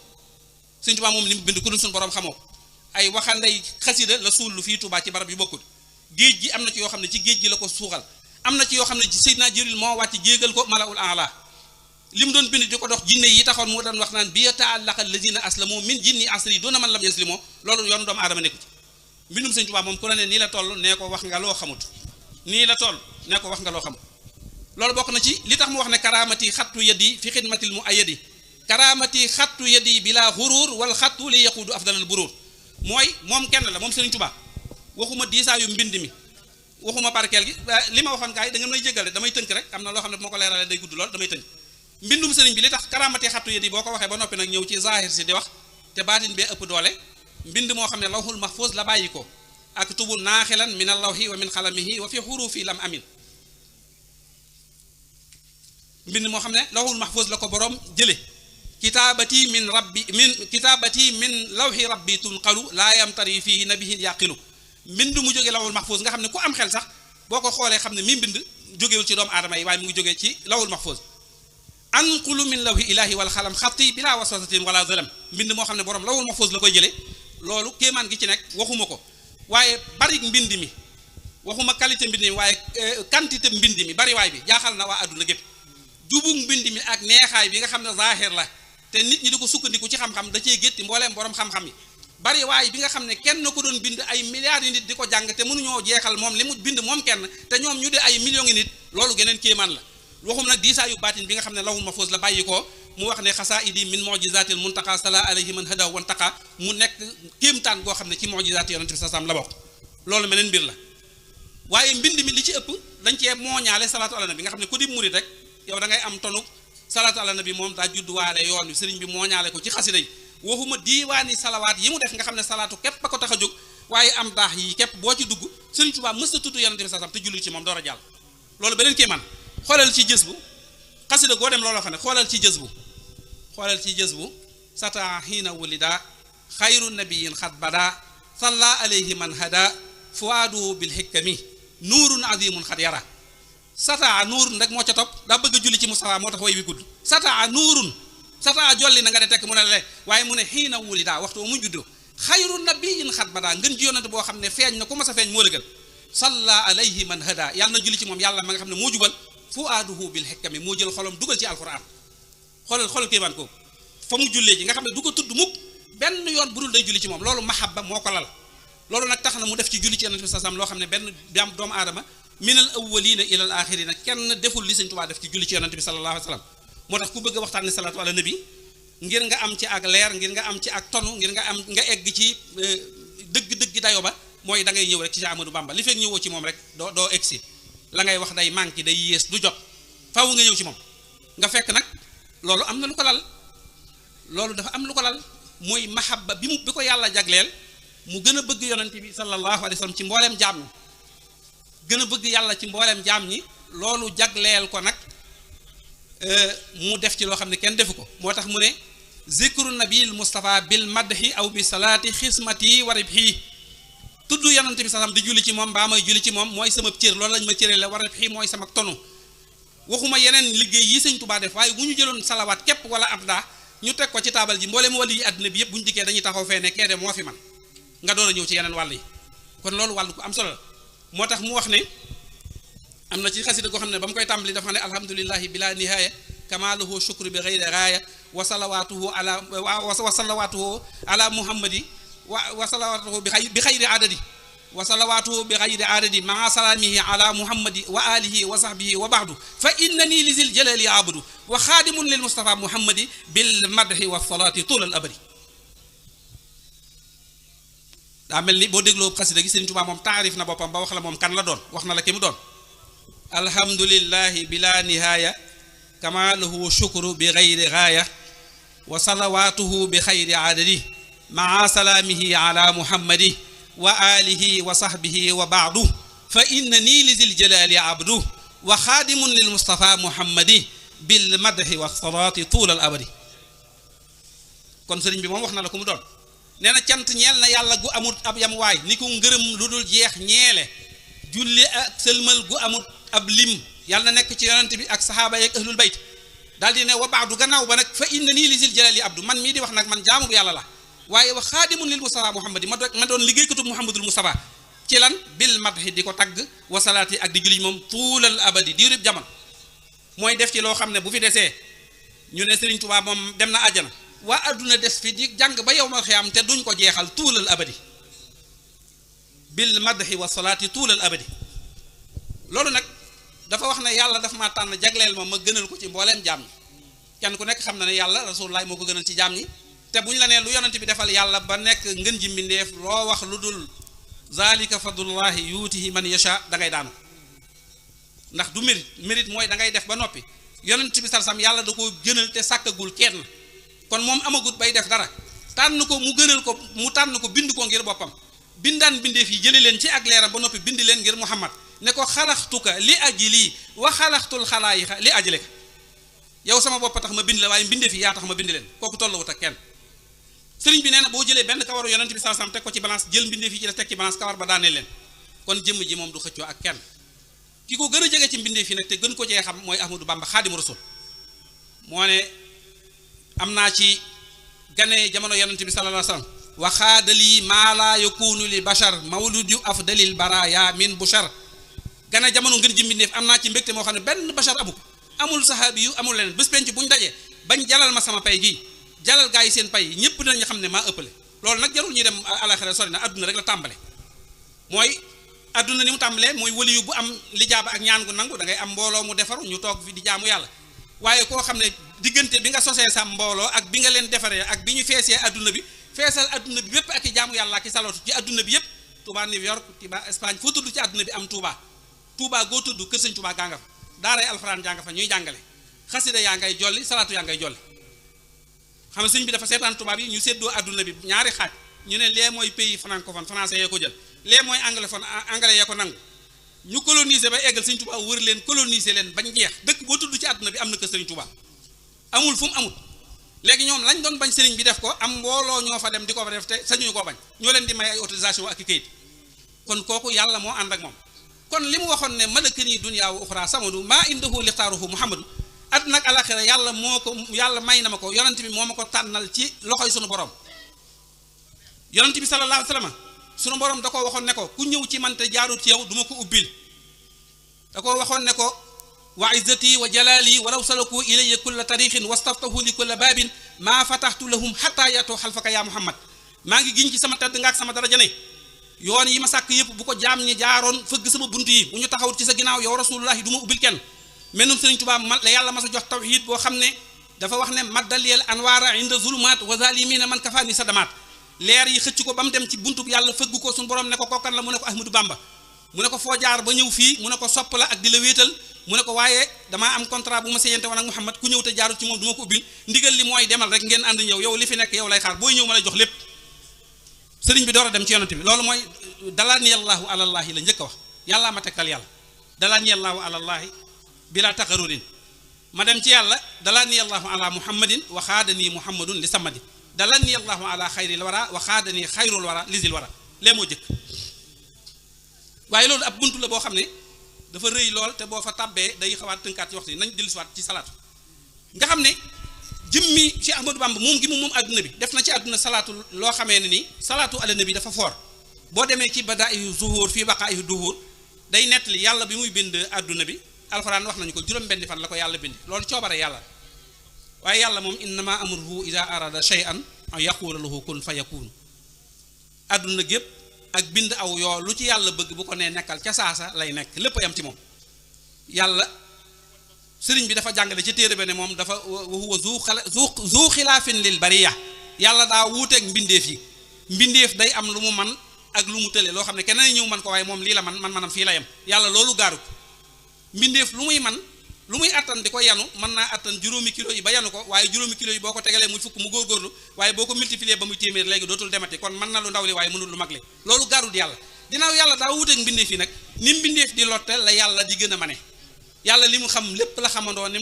Sëriñ Tuubaa moom li mu bind ku dul suñu borom xamoo ay waxanday xasida la suul lu fii Tuubaa ci barab yu bokkul géej gi am na ci yoo xam ne ci géej gi la ko suuxal am na ci yoo xam ne Seydina Jibril moo wàcc jéegal ko malaul a'la li mu doon bind di ko dox jinne yi taxoon mu doon wax naan bi ta'allaqa allazina aslamu min jinni asri duna man lam yaslimu loolu yoonu doomu aadama nekku ci mbindum Sëriñ Tuubaa moom ku la ne nii la toll nee ko wax nga loo xamut nii la toll nee ko wax nga loo xamut loolu bokk na ci li tax mu wax ne karaamati xattu yadi fi xidmatil mu ayadi karaamati xattu yadi bila xurur wal xattu li yaqudu afdalal burur mooy moom kenn la moom Sëriñ Tuubaa waxuma diisaayu mbind mi waxuma barkeel gi li ma waxoon gars yi da ngeen may jéggale damay tënk rek am na loo xam ne bu ma ko leeralee day gudd lool damay tënk mbindum sëriñ bi li tax karaamati xattu yadi boo ko waxee ba noppi nag ñëw ci zahir si di wax te baatin bee ëpp doole mbind moo xam ne lawhul mahfuz la bàyyi ko ak tubu naaxilan min allawhi wa min xalamihi wa fi xurufi lam amin mbind moo xam ne lawhul mahfuz la ko borom jële kitaabati min lawhi rabbi tunqalu laa yamtari fihi nabihin yaqilu mbind mu jógee lawhul mahfuz nga xam ne ku am xel sax boo ko xoolee xam ne mi mbind jógewul ci doomu aadama yi waaye mu ngi jógee ci lawhul mahfuz anqulu min lawhi ilahi wal xalam xatti bila waswasatin wala zalam mbind moo xam ne borom lawhul mahfuz la koy jëlee loolu kéemaan gi ci nekk waxuma ko waaye bari mbind mi waxuma qualité mbind mi waaye quantité mbind mi bari waay bi jaaxal na waa adduna gépp jubug mbind mi ak neexaay bi nga xam ne zahir la te nit ñi di ko sukkandiku ci xam-xam da cee gétti mbooleem borom xam-xam yi bari waay bi nga xam ne kenn ko doon bind ay milliards yi nit di ko jàng te mënuñoo jeexal moom li mu bind moom kenn te ñoom ñu de ay millions yi nit loolu geneen kéemaan la waxum nag diisaayu baatin bi nga xam ne lawhul mahfuz la bàyyi ko mu wax ne xasaa'idi min mu'jizatil muntaqa sala alayhi man hadahu wantaqa mu nekk kéemtaan goo xam ne ci mu'jizaat yonent bi sallallahu alayhi wasallam la bokk loolu meneen mbir la waaye mbind mi li ci ëpp dañ cee mooñaale salaatu ala nabi nga xam ne ku di murid rek yow da ngay am tonu salaatu ala nabi moom daa judduwaale yoon wi sëriñ bi mooñaale ko ci xasida yi waxuma diiwaani salawaat yi mu def nga xam ne salaatu képp ba ko tax a jóg waaye am daax yi képp boo ci dugg sëriñ Tuubaa mës a tudd yonent bi sallallahu alayhi wasallam te julli ci moom door a jàll loolu beneen kéemaan xoolal ci jës bu xasida goo dem looloo fa ne xoolal ci jës bu sata xiina wulida xayru nabiyin xat bada salla alayhi man hada fuaadu bil hikami nuurun azimun xat yara sata nuurun rek moo ca topp daa bëgg a julli ci Mustafa moo tax way wi gudd sata nuurun sata jolli na nga de tekk mu ne le waaye mu ne xiina wulida waxtu wa mu juddoo xayru nabiyin xat bada ngën ji yonante boo xam ne feeñ na ku mas a feeñ moo la gën salla alayhi man hada yàlla na julli ci moom yàlla ma nga xam ne moo jubal fuaaduhu bil hikami moo jël xolam dugal ci alquran xoolal kéemaan ko fa mu jullee ji nga xam ne du ko tudd mukk benn yoon bu dul day julli ci moom loolu mahabba moo ko lal loolu nag tax na mu def ci julli ci yonent bi sallallahu alayhi wasallam loo xam ne benn doomu aadama minal awwalina ilal axirina kenn deful li Sëriñ Tuubaa def ci julli ci yonent bi sallallahu alayhi wasallam moo tax ku bëgg a waxtaanee salaatu ala nabi ngir nga am ci ak leer ngir nga am ci ak tonu ngir nga egg ci dëgg dayo ba mooy da ngay ñëw rek ci Ahmadou Bamba li fekk ñëwoo ci moom rek doo egsi la ngay wax day manqué day yées du jot faaw nga ñëw ci moom nga fekk nag loolu am na lu ko lal loolu dafa am lu ko lal mooy mahabba bi ko yàlla jagleel mu gën a bëgg yonent bi sallallahu alayhi wa sallam ci mbooleem jaam gën a bëgg yàlla ci mbooleem jaam ñi loolu jagleel ko nag mu def ci loo xam ne kenn defu ko moo tax mu ne zikru nabil Mustafa bil madhi aw bi salaati xismati wa ribhi tudd yonent bi sasam di julli ci moom mbaa may julli ci moom mooy sama cër loolu lañ ma cëree la wa ribhi mooy sama tonu waxuma yeneen liggéey yi sëñ Tuubaa def waaye bu ñu jëloon salawaat képp wala abda ñu teg ko ci taabal ji mbooleem wàll yi àddina bi yëpp bu ñu dikkee dañuy taxaw fee ne kee de moo fi man nga door a ñëw ci yeneen wàll yi kon loolu wàll ku am solo la moo tax mu wax ne am na ci xasida goo xam ne ba mu koy tàmbali dafa ne alhamdulillahi bila nihaaya kamaaluhu shukru bi ghayri raaya wa salawatuhu ala muhammadi wa salawatuhu bi xayri adadi wa salawatuhu bi xayri adadi maa salaamihi ala muhammadi wa alihi wa sahbihi wa baadu fa innani li zil jalali abudu wa xaadimun lil mustafa muhammadi bil madhi wa salaati tuulal abadi daa mel ni boo dégloo xasida gi Sëriñ Tuubaa moom taarif na boppam ba wax la moom kan la doon wax na la ki mu doon alhamdulillahi bila nihaaya kamaaluhu shukru bi xayri gaaya wa salawatuhu bi xayri adadi maa salaamihi ala muhammadi wa alihi wa sahbihi wa baadu fa innani li zil jalali abdu wa xaadimun lil mustafa muhammadi bil madhi wa salaati tuulal abadi kon sëriñ bi moom wax na la ku mu doon nee na cant ñeel na yàlla gu amul ab yam waay ni ku ngërëm lu dul jeex ñeele julli ak sëlmal gu amul ab lim yàlla na nekk ci yonent bi ak saxaaba yeeg ahlul bayt daal di ne wa baadu gannaaw ba nag fa innani li zil jalali abdu man mii di wax nag man jaamu bu yàlla la waaye wa xaadimun lil mustafa muhammadi ma doon liggéeykatu muhammadul mustafa ci lan bil madhi di ko tagg wa salaati ak di julli moom tuulal abadi diirub jamono mooy def ci loo xam ne bu fi desee ñu ne Sëriñ Tuubaa moom dem na àjjana waa adduna des fi di jàng ba yowmal xiyaam te duñ ko jeexal tuulal abadi bil madhi wa salaati tuulal abadi loolu nag dafa wax ne yàlla dafa maa tànn jagleel ma gënal ko ci mbooleem jaam ñi kenn ku nekk xam na ne yàlla rasulullah moo ko gënal ci jaam ñi te bu ñu la nee lu yonent bi defal yàlla ba nekk ngën ji mbindeef loo wax lu dul zalika fadlullahi yuutihi man yasha da ngay daanu ndax du mérite mooy da ngay def ba noppi yonent bi sarsam yàlla da koo gënal te sàkkagul kenn kon moom amagut bay def dara tànn ko mu gënal ko mu tànn ko bind ko ngir boppam bindaan bindeef yi jële leen ci ak leeram ba noppi bind leen ngir muhammad ne ko xalaxtuka li ajli wa xalaxtul xalaayiqa li ajlika yow sama bopp tax ma bind la waaye mbindeef yi yaa tax ma bind leen kooku tolluwut ak kenn sëriñ bi nee na boo jëlee benn kawaru yonent bi sallallahu alayhi wasallam teg ko ci balance jël mbindeef yi ci def teg ci balance kawar ba daaneel leen kon jëmm ji moom du xëccoo ak kenn ki ko gën a jege ci mbindeef yi nag te gën ko cee xam mooy Ahmadou Bamba Khadimou Rassoul moo ne am naa ci gane jamono yonent bi sallallahu alayhi wasallam waxaadali maa laa yakunu li bashar mawludu afdalil baraya min bushar gane jamono ngën ji mbindeef am naa ci mbégte moo xam ne benn bashar amu ko amul saxaabi yu amul leneen bés penc bu ñu dajee bañ jalal ma sama pay gii jalal gaa yi seen pay yi ñëpp dinañu xam ne maa ëppale loolu nag jarul ñuy dem alaxira sori na adduna rek la tàmbale mooy adduna ni mu tàmbalee mooy wali yu bu am lijaaba ak ñaan gu nangu da ngay am mbooloo mu defaru ñu toog fi di jaamu yàlla waaye koo xam ne diggante bi nga sosee sa mbooloo ak bi nga leen defaree ak bi ñu feesee adduna bi feesal adduna bi yépp ak i jaamu yàlla ak i salootu ci adduna bi yépp Touba New York Touba Espagne foo tudd ci adduna bi am Touba goo tudd kër Sëñ Touba gaa nga fa daaray alxuraan jaa nga fa ñuy jàngale xasida yaa ngay jolli salaatu yaa ngay jolli xam nga sëñ bi dafa seetaan tubaab yi ñu séddoo adduna bi ñaari xaaj ñu ne lee mooy pays francophone français yee ko jël lee mooy anglophone anglais yee ko nangu ñu coloniser ba eggal Sëñ Tuubaa wër leen coloniser leen bañ jeex dëkk boo tudd ci adduna bi am na ko Sëriñ Tuubaa amul fu mu amul léegi ñoom lañ doon bañ sëriñ bi def ko am mbooloo ñoo fa dem di ko fa def te sañuñu koo bañ ñoo leen di may ay autorisation ak i kayit kon kooku yàlla moo ànd ak moom kon li mu waxoon ne malakani dunya wa uxra samadu maa indahu lixtaaruhu muhammadu àdduna ak alaxira yàlla may na ma ko yonent bi moo ma ko tànnal ci loxoy sunu borom yonent bi sallallahu alayhi wa sallam sunu borom da ko waxoon ne ko ku ñëw ci man te jaarut ci yow du ma ko ubbil da ko waxoon ne ko wa izzati wa jalali walaw salaku ilayya kulla tariqin wastaftahu li kulla babin maa fataxtu lahum xataa yatoo xalfaka yaa muhammad maa ngi giñ ci sama tedd nga ak sama daraja ne yoon yi ma sàkk yëpp bu ko jaam ñi jaaroon fëgg sama bunt yi bu ñu taxawut ci sa ginnaaw yow rasulullahi du ma ubbil kenn mennum Sëriñ Tuubaa la yàlla ma sa jox tawhid boo xam ne dafa wax ne maddaliyel anwaara inda zulumaat wa zalimina man kafaani sadamaat leer yi xëcc ko ba mu dem ci buntub yàlla fëgg ko suñu borom ne ko kookan la mu ne ko Ahmadou Bamba mu ne ko foo jaar ba ñëw fii mu ne ko sopp la ak di la wéetal mu ne ko waaye damaa am contrat bu ma séyante woon ak Muhammad ku ñëw te jaarut ci moom du ma ko ubbil ndigal li mooy demal rek ngeen ànd ñëw yow li fi nekk yow lay xaar booy ñëw ma lay jox lépp sëriñ bi door a dem ci yonent bi loolu mooy dalaani allahu alallaahi la njëkk a wax yàllaa ma tegtal yàlla dalaa ni allahu alallaahi bila taqarurin ma dem ci yàlla dalaa ni allahu ala muhammadin wa xaadanii muhammadun li samadi dalaa ni allahu ala xayril wara wa xaadanii xayrul wara lisil wara lee moo jëkk waaye loolu ab buntu la boo xam ne dafa rëy lool te boo fa tàbbee day xawaat tënkaat ci waxtu yi nañ dellusiwaat ci salaatu nga xam ne jëmmi Cheikh Ahmadou Bamba moom gi moom àdduna bi def na ci àdduna salaatu loo xamee ne ni salaatu ala nabi dafa foor boo demee ci badaa'ihu zuhur fii baqaa'ihi duhur day nettali yàlla bi muy bind àdduna bi alxuraan wax nañu ko juróom-benni fan la ko yàlla bind loolu coobare yàlla waaye yàlla moom innama amruhu ida arada shay'an an yaqula lahu kun fayakun àdduna gépp ak bind aw yoo lu ci yàlla bëgg bu ko nee nekkal ca saasa lay nekk lépp yam ci moom yàlla sëriñ bi dafa jàngale ci téere ba ne moom dafa huwa zu xilaafin lil bariya yàlla daa wuuteeg mbindeef yi mbindeef day am lu mu man ak lu mu tële loo xam ne keneen ñëw man ko waaye moom lii la manam fii la yem yàlla loolu gaarut mbindeef lu muy man lu muy attan di ko yanu mën naa attan juróomi kilo yi ba yanu ko waaye juróomi kilo yi boo ko tegalee muy fukk mu góorgóorlu waaye boo ko multiplier ba muy téeméer léegi dootul demati kon mën na lu ndaw li waaye mënul lu mag li loolu gaarut yàlla dinaaw yàlla daa wuuteeg mbindeef yi nag ni mbindeef di lotte la yàlla di gën a mane yàlla li mu xam lépp la xamandoo ni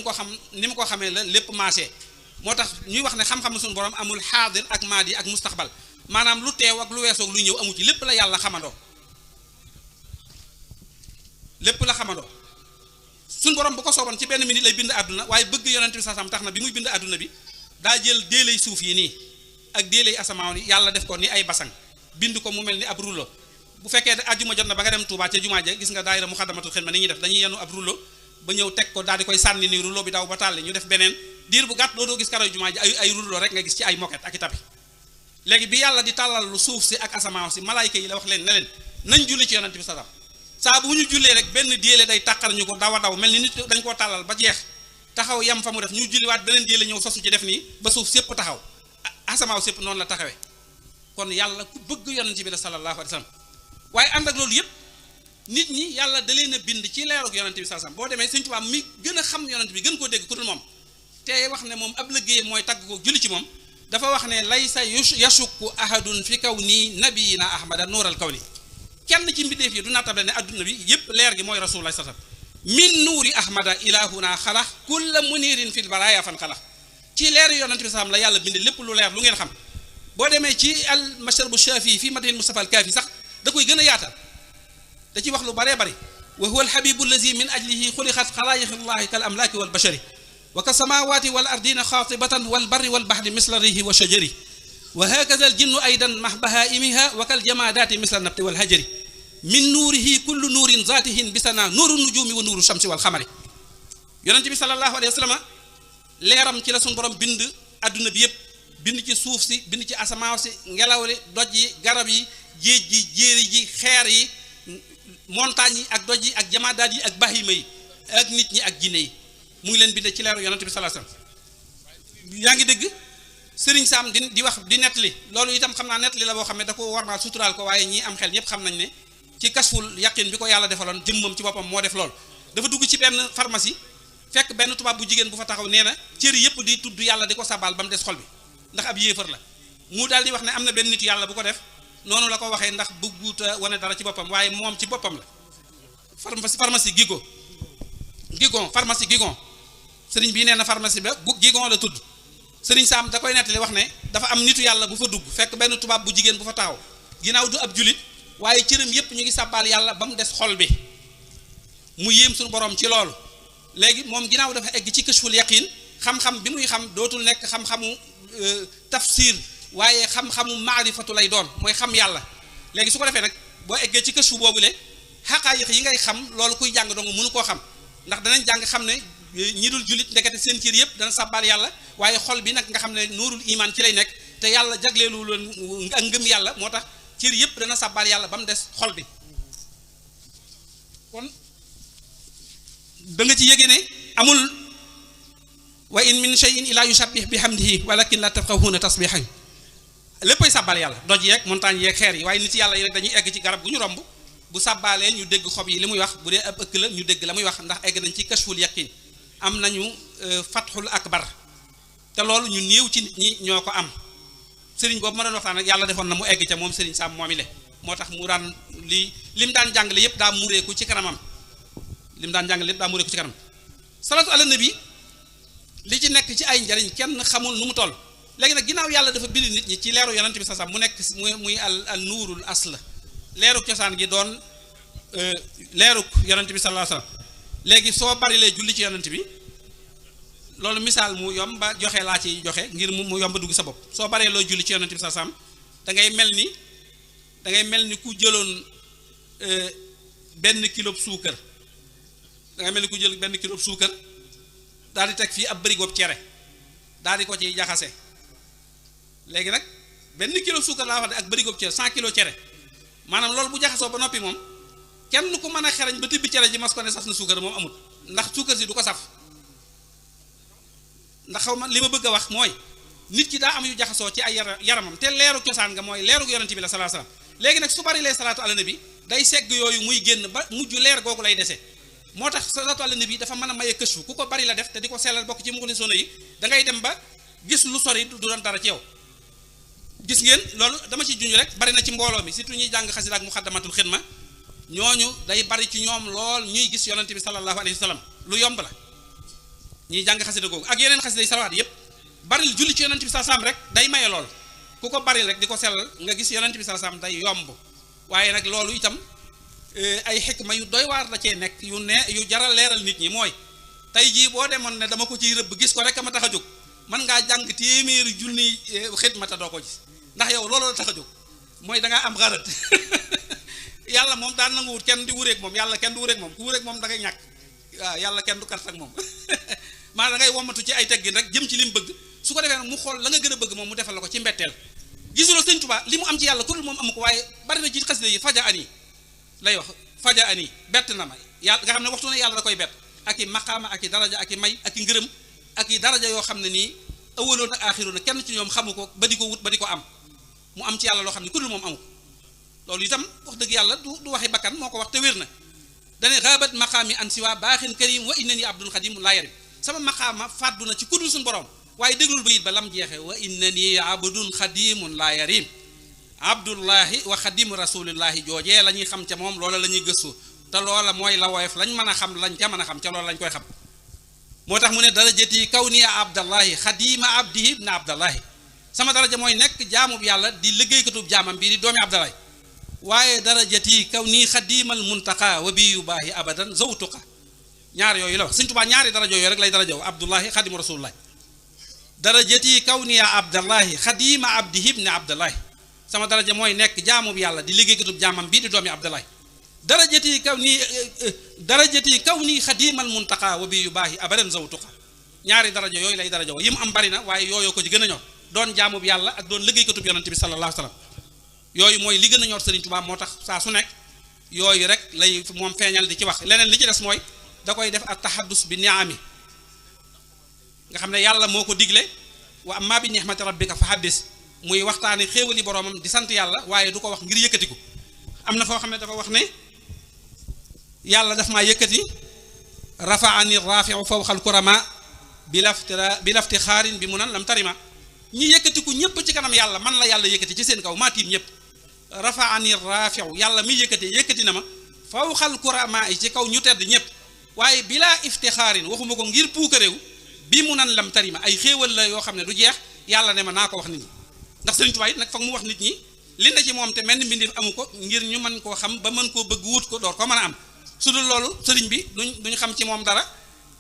mu ko xamee la lépp maasee moo tax ñuy wax ne xam-xam suñu borom amul xaadir ak maadi ak mustaxbal maanaam lu teew ak lu weesoog luy ñëw amu ci lépp la yàlla xamandoo lépp la xamandoo suñu borom bu ko sooban ci benn minute lay bind àdduna waaye bëgg yonent bi sasam tax na bi muy bind àdduna bi daa jël déelay suuf yi nii ak déelay asamaaw yi yàlla def ko ni ay basang bind ko mu mel ni ab rouleau bu fekkee ne àjjuma jot na ba nga dem Touba ca jumaa ja gis nga daayira Muxaddamatul Xidma ni ñuy def dañuy yenu ab rouleau ba ñëw teg ko daal di koy sànni nii rouleau bi daw ba tàlli ñu def beneen diir bu gàtt dootoo gis karoy jumaa ji ay rouleau rek nga gis ci ay moquette ak i tapi léegi bi yàlla di tàllal lu suuf si ak asamaaw si malaayka yi la wax leen ne leen nañ julli ci yonent bi sasam saa bu ñu jullee rek benn déele day tàqar ñu ko daw a daw mel ni nit dañ koo tàllal ba jeex taxaw yam fa mu def ñu julliwaat beneen déele ñëw sosu ci def nii ba suuf sépp taxaw asamaaw sépp noonu la taxawee kon yàlla ku bëgg yonent bi la sallallahu alayhi wa sallam waaye ànd ak loolu yëpp nit ñi yàlla da leen a bind ci leerug yonent bi sallallahu alayhi wa sallam boo demee Sëñ Tuubaa mi gën a xam yonent bi gën koo dégg ku dul moom te wax ne moom ab liggéeyam mooy tagg ko julli ci moom dafa wax ne laysa yashukku ahadun fi kaw nii nabiyina ahmada nuural kaw ni kenn ci mbindeef yi du nattable ne adduna bi yëpp leer gi mooy rasulullah sallallahu alayhi wasallam min nuuri ahmada ilahuna xalax kulla munirin fil baraya fan xalax ci leer yonent bi sallam la yàlla bind lépp lu leer lu ngeen xam boo demee ci al mashrabu shafi fi madhin mustafa al kaafi sax da koy gën a yaatal da ci wax lu baree bari wa huwa alhabibu allazi min ajlihi xuliqat xalaayiqillahi kal amlaaki wal bashari wa ka samawati wal ardina xaatibatan wal barri wal bahri misla rihi wa shajari wa hakaza al jinnu aydan mah bahaimiha wa kal jamadati misla nabti wal hajari min nuurihi kullu nuurin zaatihin bisana nuuru nujumi wa nuuru shamsi wal xamari yonent bi sallallahu alayhi wa sallam leeram ci la suñu borom bind adduna bi yëpp bind ci suuf si bind ci asamaaw si ngelaw li doj yi garab yi géej gi jéeri ji xeer yi montagne yi ak doj yi ak jamaadaat yi ak bahima yi ak nit ñi ak jinne yi mu ngi leen bindee ci leeru yonent bi sallallahu alayhi wasallam yaa ngi dégg Sëriñ Saam di wax di nettali loolu itam xam naa nettali la boo xam ne da ko warmaal suturaal ko waaye ñii am xel ñëpp xam nañ ne ci kasful yaqin bi ko yàlla defaloon jëmmam ci boppam moo def lool dafa dugg ci benn pharmacie fekk benn tubaab bu jigéen bu fa taxaw nee na cër yëpp di tudd yàlla di ko sabal ba mu des xol bi ndax ab yéefar la mu daal di wax ne am na benn nit yàlla bu ko def noonu la ko waxee ndax bëgguta wane dara ci boppam waaye moom ci boppam la pharmacie pharmacie Gigon sëriñ bii nee na pharmacie ba Gigon la tudd sëriñ Saam da koy nettali wax ne dafa am nitu yàlla bu fa dugg fekk benn tubaab bu jigéen bu fa taxaw ginnaaw du ab julit waaye cëram yépp ñu ngi sàbbaal yàlla ba mu des xol bi mu yéem suñu borom ci loolu léegi moom ginnaaw dafa egg ci kashful yaqin xam-xam bi muy xam dootul nekk xam-xamu tafsir waaye xam-xamu maarifatu lay doon mooy xam yàlla léegi su ko defee nag boo eggee ci kashfu boobule xaqaayiq yi ngay xam loolu kuy jàng dong mënu koo xam ndax danañ jàng xam ne ñi dul julit ndekete seen cër yëpp dana sàbbaal yàlla waaye xol bi nag nga xam ne nuurul iman ci lay nekk te yàlla jagleelu leen ak ngëm yàlla moo tax cër yëpp dana sàbbaal yàlla ba mu des xol bi kon da nga ci yége ne amul wa in min shay'in illa yusabbih bihamdihi walakin la tafqahuna tasbihahu léppay sàbbaal yàlla doj yeeg montagne yeeg xeer yi waaye nit yàlla yi rek dañuy egg ci garab gu ñu romb bu sàbbaalee ñu dégg xob yi li muy wax bu dee ab ëkk la ñu dégg la muy wax ndax egg nañ ci kashful yaqin am nañu fathul akbar te loolu ñu néew ci nit ñi ñoo ko am sëriñ boobu ma doon waxtaan ak yàlla defoon na mu egg ca moom sëriñ Saam moomi le moo tax mu daan li lim daan jàngale yépp daa muureeku ci kanamam salatu ala nabi li ci nekk ci ay njariñ kenn xamul nu mu toll. léegi nag ginnaaw yàlla dafa bind nit ñi ci leeru yonent bi sasam mu nekk muy al nuurul asl leeruk cosaan gi doon leeruk yonent bi sallallahu alayhi wasallam léegi soo bari lee julli ci yonent bi loolu misaal mu yomba joxe laa ci joxe ngir mu yomba dugg sa bopp soo baree loo julli ci yonent bi sallallahu alayhi wasallam da ngay mel ni ku jëloon benn kilo suukar daal di teg fii ab bërigob cere daal di ko ciy jaxase léegi nag benn kilo suukar laa wax de ak bërigob cere 100 kilo cere maanaam loolu bu jaxasoo ba noppi moom kenn ku mën a xerañ ba tibbi cere ji mas ko ne saf na suukar moom amul ndax suukar si du ko saf ndax xaw ma li ma bëgg a wax mooy nit ki daa am yu jaxasoo ci ay yaramam te leeru cosaan nga mooy leeru yonent bi la sallallahu alayhi wasallam léegi nag su bari lee salaatu ala nabi day segg yooyu muy génn ba mujj leer googu lay dese moo tax salaatu ala nabi dafa mën a maye kësu ku ko bari la def te di ko sellal bokk ci muxlisoona yi da ngay dem ba gis lu sori du doon dara ci yow. gis ngeen loolu dama ci junj rek bari na ci mbooloo mi surtout ñuy jàng xasida ak muxaddamatul xidma ñooñu day bari ci ñoom lool ñuy gis yonent bi sallallahu alayhi wasallam lu yomb la ñuy jàng xasida googu ak yeneen xasida yi salawaat yépp baril julli ci yonent bi sallallahu alayhi wasallam rek day maye lool ku ko baril rek di ko sellal nga gis yonent bi sallallahu alayhi wasallam day yomb waaye nag loolu itam ay xikma yu doy waar la cee nekk yu jaral leeral nit ñi mooy tey jii boo demoon ne dama ko ciy rëbb gis ko rek a ma tax a jóg mën ngaa jàng téeméeri junni xidma te doo ko gis ndax yow loolu la tax a jóg mooy da ngaa am xarat yàlla moom daan nanguwut kenn di wureeg moom yàlla kenn du wureeg moom ku wureeg moom da ngay ñàkk waaw yàlla kenn du kart ak moom maa da ngay womatu ci ay teggin rek jëm ci li mu bëgg su ko defee nag mu xool la nga gën a bëgg moom mu defal la ko ci mbetteel gisuloo sëñ Tuubaa li mu am ci yàlla ku dul moom amu ko waaye bari na ci xasida yi faja ani lay wax faja ani bett na ma yàlla nga xam ne waxtu ne yàlla da koy bett ak i maqaama ak i daraja ak i may ak i ngërëm ak i daraja yoo xam ne nii awaloon ak aaxiroon kenn ci ñoom xamu ko ba di ko wut ba di ko am mu am ci yàlla loo xam ne ku dul moom amu ko loolu itam wax dëgg yàlla du waxi bakkan moo ko wax te wér na dane xaabat maqaami an siwa baaxin karim wa innani abdul xadim laa yarim sama maqaama fàddu na ci ku dul suñu borom waaye déglul bayit ba lam jeexe wa innani abdun xadimun laa yarim abdullahi wa xadimu rasulillahi joojee la ñuy xam ca moom loola la ñuy gëstu te loola mooy la woyof lañ mën a xam lañ ca mën a xam ca loola lañ koy xam moo tax mu ne darajati kaw niya abdallahi xadima abdihi ibna abdallahi sama daraja mooy nekk jaamub yàlla di liggéeykatub jaamam bii di doomi abdallahi waaye darajati kaw nii xadimal muntaqa wa bi yu baahi abadan zawtuqa ñaar yooyu la wax Sëñ Tuubaa ñaari daraja yooyu rek lay darajaw abdullahi xadimu rasulillahi darajati kaw niya abdallahi xadima abdihi ibna abdallahi sama daraja mooy nekk jaamub yàlla di liggéeykatub jaamam bii di doomi abdallahi darajati kaw nii xadimal muntaqa wa bi yu baahi abadan zawtuqa ñaari daraja yooyu lay daraja yi mu am bari na waaye yooyu ko ci gën a ñor doon jaamub yàlla ak doon liggéeykatub yonent bi sallallahu alayhi wasallam yooyu mooy li gën a ñor Serigne Touba moo tax saa su nekk yooyu rek lay moom feeñal di ci wax leneen li ci des mooy da koy def ak tahaddus bi ni'ami nga xam ne yàlla moo ko digle wa amma bi ni'mati rabbika fa haddis muy waxtaani xéewali boroomam di sant yàlla waaye du ko wax ngir yëkkatiku am na foo xam ne dafa wax ne yàlla daf maa yëkkati rafaani rafi'u fawqal kurama bi lafti xaarin bi mu nan lam tarima ñi yëkkatiku ñëpp ci kanam yàlla man la yàlla yëkkati ci seen kaw maa tiim ñëpp rafaani rafi'u yàlla mi yëkkati na ma fawqal kurama yi ci kaw ñu tedd ñëpp waaye bilaa iftixaarin waxuma ko ngir puukaréew bi mu nan lam tarima ay xéewal la yoo xam ne du jeex yàlla ne ma naa ko wax nit ñi ndax Sëriñ Tuubaa it nag foog mu wax nit ñi li na ci moom te mel ni mbindeef amu ko ngir ñu mën koo xam ba mën koo bëgg wut ko door ko mën a am su dul loolu sëriñ bi duñu xam ci moom dara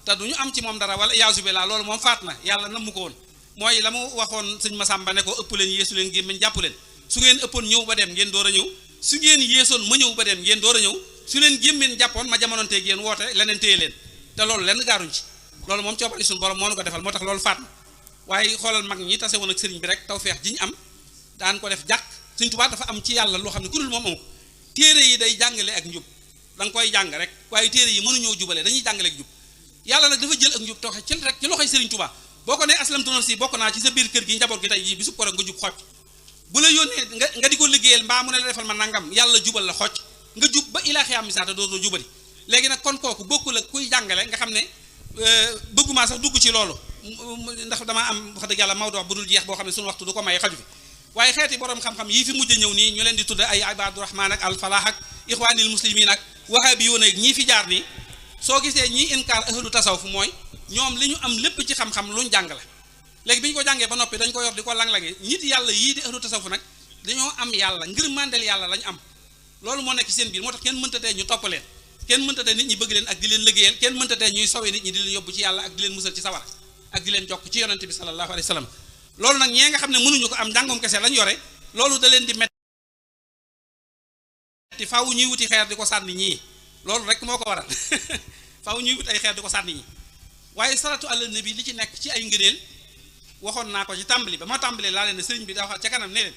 te duñu am ci moom dara wala iyaasu billah loolu moom faat na yàlla namu ko woon mooy la mu waxoon sëñ Masamba ne ko ëpp leen yéesu leen gémmiñ jàpp leen su ngeen ëppoon ñëw ba dem ngeen door a ñëw su ngeen yéesoon ma ñëw ba dem ngeen door a ñëw su leen gémmiñ jàppoon ma jamononteeg yéen woote leneen téye leen te loolu lenn gaaruñ ci loolu moom coobari suñu borom moo nu ko defal moo tax loolu faat na waaye xoolal mag ñi tase woon ak sëriñ bi rek tawfeex ji ñu am daan ko def jàkk Sëriñ Tuubaa dafa am ci yàlla loo xam ne ku dul moom amu ko téere yi day jàngale ak njub da nga koy jàng rek waaye téere yi mënuñoo jubale dañuy jàngale ak njub yàlla nag dafa jël ak njub toxe ci rek ci loxoy Sëriñ Tuubaa boo ko ne aslamtu nafsi bokk naa ci sa biir kër gi njaboot gi tey jii bisu ko rek nga jub xocc bu la yónnee nga di ko liggéeyal mbaa mu ne la defal ma nangam yàlla jubal la xocc nga jub ba ilaa xiyaam misaata dootoo jubali léegi nag kon kooku bokkul ak kuy jàngale nga xam ne bëgguma sax dugg ci loolu ndax damaa am wax dëgg yàlla mawdu wax bu dul jeex boo xam ne suñu waxtu du ko may xaju fi waaye xeeti borom xam-xam yii fi mujj ñëw nii ñu leen di tudd ay Ibaadu Rahmaan ak al Falaax ak ixwaanil muslimin ak wahabiyuuna ak ñii fi jaar nii soo gisee ñii inkaar ahlu tasawuf mooy ñoom li ñu am lépp ci xam-xam luñ jàng la léegi bi ñu ko jàngee ba noppi dañ ko yor di ko lang-lange nit yàlla yii di ahlu tasawuf nag dañoo am yàlla ngir mandel yàlla lañ am loolu moo nekk ci seen biir moo tax kenn mënta tee ñu topp leen kenn mënta tee nit ñi bëgg leen ak di leen liggéeyal kenn mënta tee ñuy sowee nit ñi di leen yóbbu ci yàlla ak di leen musal ci sawara ak di leen jokk ci yonente bi sallallahu alayhi wa sallam loolu nag ñee nga xam ne mënuñu ko am njàngum kese lañ yore loolu da leen di metti faaw ñuy wuti xeer di ko sànni ñii loolu rek moo ko waral faaw ñuy wut ay xeer di ko sànni ñii waaye salatu ala nabi li ci nekk ci ay ngëneel waxoon naa ko ci tàmbali ba ma tàmbalee laa leen ne sëriñ bi daa wax ca kanam ne leen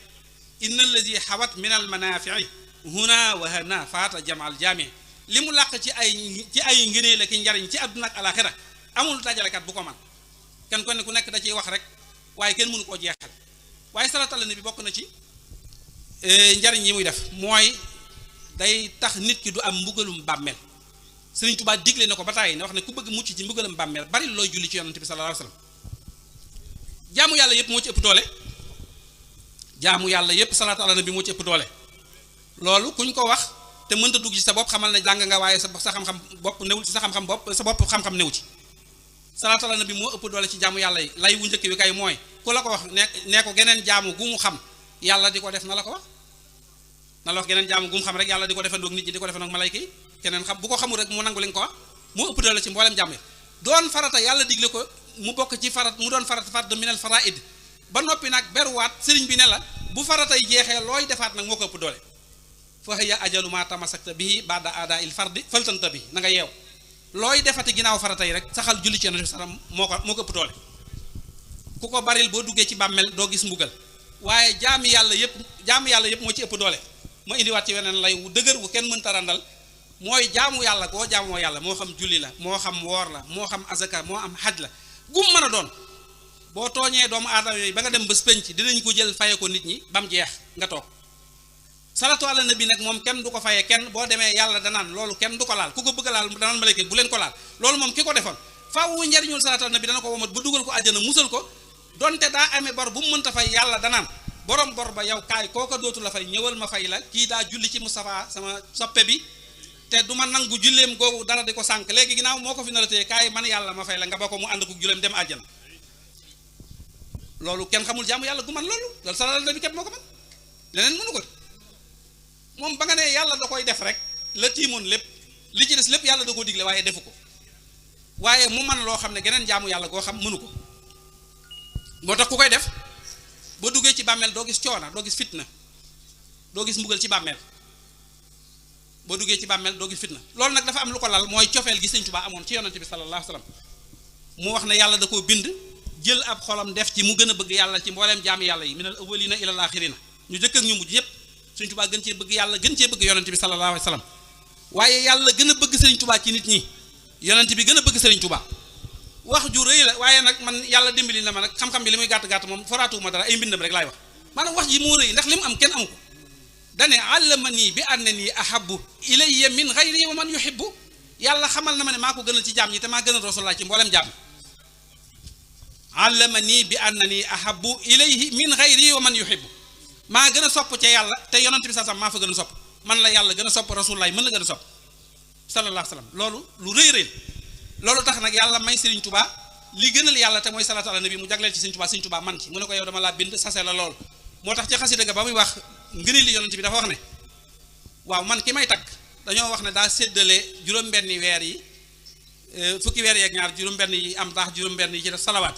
inna allazi xawat min al manafii huna wa hana faata jamal jaami li mu làq ci ay ngëneel ak njariñ ci àdduna ak alaxira amul dajalekat bu ko man kenn ku nekk da ciy wax rek waaye kenn mënu koo jeexal waaye salatu ala nabi bokk na ci njariñ yi muy def mooy day tax nit ki du am mbugalum bàmmeel Sëriñ Tuubaa digle na ko ba tàyyi ne wax ne ku bëgg mucc ci mbugalum bàmmeel bari looy julli ci yonante bi sallallahu alayhi wasallam jaamu yàlla yëpp moo ci ëpp doole jaamu yàlla yëpp salaatu ala nabi moo ci ëpp doole loolu kuñ ko wax te mënta dugg ci sa bopp xamal ne jàng nga waaye sa xam-xam bopp newul ci sa xam-xam bopp sa bopp xam-xam newu ci salaatu ala nabi moo ëpp doole ci jaamu yàlla yi lay wu njëkk wi kay mooy ku la ko wax ne ko geneen jaamu gu mu xam yàlla di ko def na la ko wax na la wax geneen jaamu gu mu xam rek yàlla di ko defandoog nit ñi di ko defandoog malayka yi keneen xam bu ko xamul rek mu nangu li nga ko wax moo ëpp doole ci mboolem jàmm yi doon farata yàlla digle ko mu bokk ci farat mu doon farata fard minal faraid ba noppi nag beruwaat sëriñ bi ne la bu faratay jeexee looy defaat nag moo ko ëpp doole fa hiya ajalu ma tamasakta bihi ba'da ada il fardi faltanta bi na nga yeew looy defati ginnaaw farata yi rek saxal julli ci yonent bi sallam moo ko ëpp doole ku ko baril boo duggee ci bàmmeel doo gis mbugal waaye jaamu yàlla yëpp moo ci ëpp doole ma indiwaat ci weneen lay wu dëgër wu kenn mënta randal mooy jaamu yàlla koo jaamoo yàlla moo xam julli la moo xam woor la moo xam azaka moo am xaj la gum mën a doon boo tooñee doomu aadama yooyu ba nga dem bés penc dinañ ko jël faye ko nit ñi ba mu jeex nga toog salatu ala nabi nag moom kenn du ko fayee kenn boo demee yàlla danaan loolu kenn du ko laal ku ko bëgg a laal danaan malayka bu leen ko laal loolu moom ki ko defoon faaw njariñul salatu ala nabi dana ko womat ba dugal ko àjjana musal ko donte daa amee bor bu mu mënta fay yàlla danaan borom bor ba yow kaay kooko dootu la fay ñëwal ma fay la kii daa julli ci Mustafa sama soppe bi te du ma nangu julleem googu dara di ko sànq léegi ginnaaw moo ko fi nar a téye kaay man yàlla ma fay la nga ba ko mu ànd ko julleem dem àjjana loolu kenn xamul jaamu yàlla gu man loolu sallallahu alayhi wa sallam képp moo ko man leneen mënu ko moom ba nga ne yàlla da koy def rek la tiimoon lépp li ci des lépp yàlla da koo digle waaye defu ko waaye mu man loo xam ne geneen jaamu yàlla goo xam mënu ko moo tax ku koy def boo duggee ci bàmmeel doo gis coona doo gis fitna doo gis mbugal ci bàmmeel boo duggee ci bàmmeel doo gis fitna loolu nag dafa am lu ko lal mooy cofeel gi Sëriñ Tuubaa amoon ci yonante bi sallallahu alayhi wa sallam mu wax ne yàlla da koo bind jël ab xolam def ci mu gën a bëgg yàlla ci mbooleem jaami yàlla yi minal awwalina ilal axirina ñu jëkk ak ñu mujj ñëpp Sëriñ Tuubaa gën cee bëgg yàlla gën cee bëgg yonante bi sallallahu alayhi wa sallam waaye yàlla gën a bëgg Sëriñ Tuubaa ci nit ñi yonante bi gën a bëgg Sëriñ Tuubaa wax ju rëy la waaye nag man yàlla dimbali na ma nag xam-xam bi li muy gàtt-gàtt moom foraatuwuma dara ay mbindam rek laay wax maanaam wax ji moo rëy ndax li mu am kenn amu ko dane allamani bi annani ahabbu ilayya min ghayri wa man yuhibbu yàlla xamal na ma ne maa ko gënal ci jaam ñi te maa gënal rasulullah ci mboolem jaam allamani bi annani ahabbu ilayhi min ghayri wa man yuhibbu maa gën a sopp ca yàlla te yonent bi sallam maa fa gën a sopp man la yàlla gën a sopp rasulullah mën la gën a sopp sallallahu alayhi wa sallam loolu lu rëy rëy loolu tax nag yàlla may Sëriñ Tuubaa li gënal yàlla te mooy salatu ala nabi mu jagleel ci Sëriñ Tuubaa man ci mu ne ko yow dama laa bind sase la lool moo tax ci xasida ga ba muy wax ngëneel li yonent bi dafa wax ne waaw man ki may tagg dañoo wax ne daa séddale juróom-benni weer yi fukki weer yeeg ñaar juróom-benn yi am daax juróom-benn yi ci def salawaat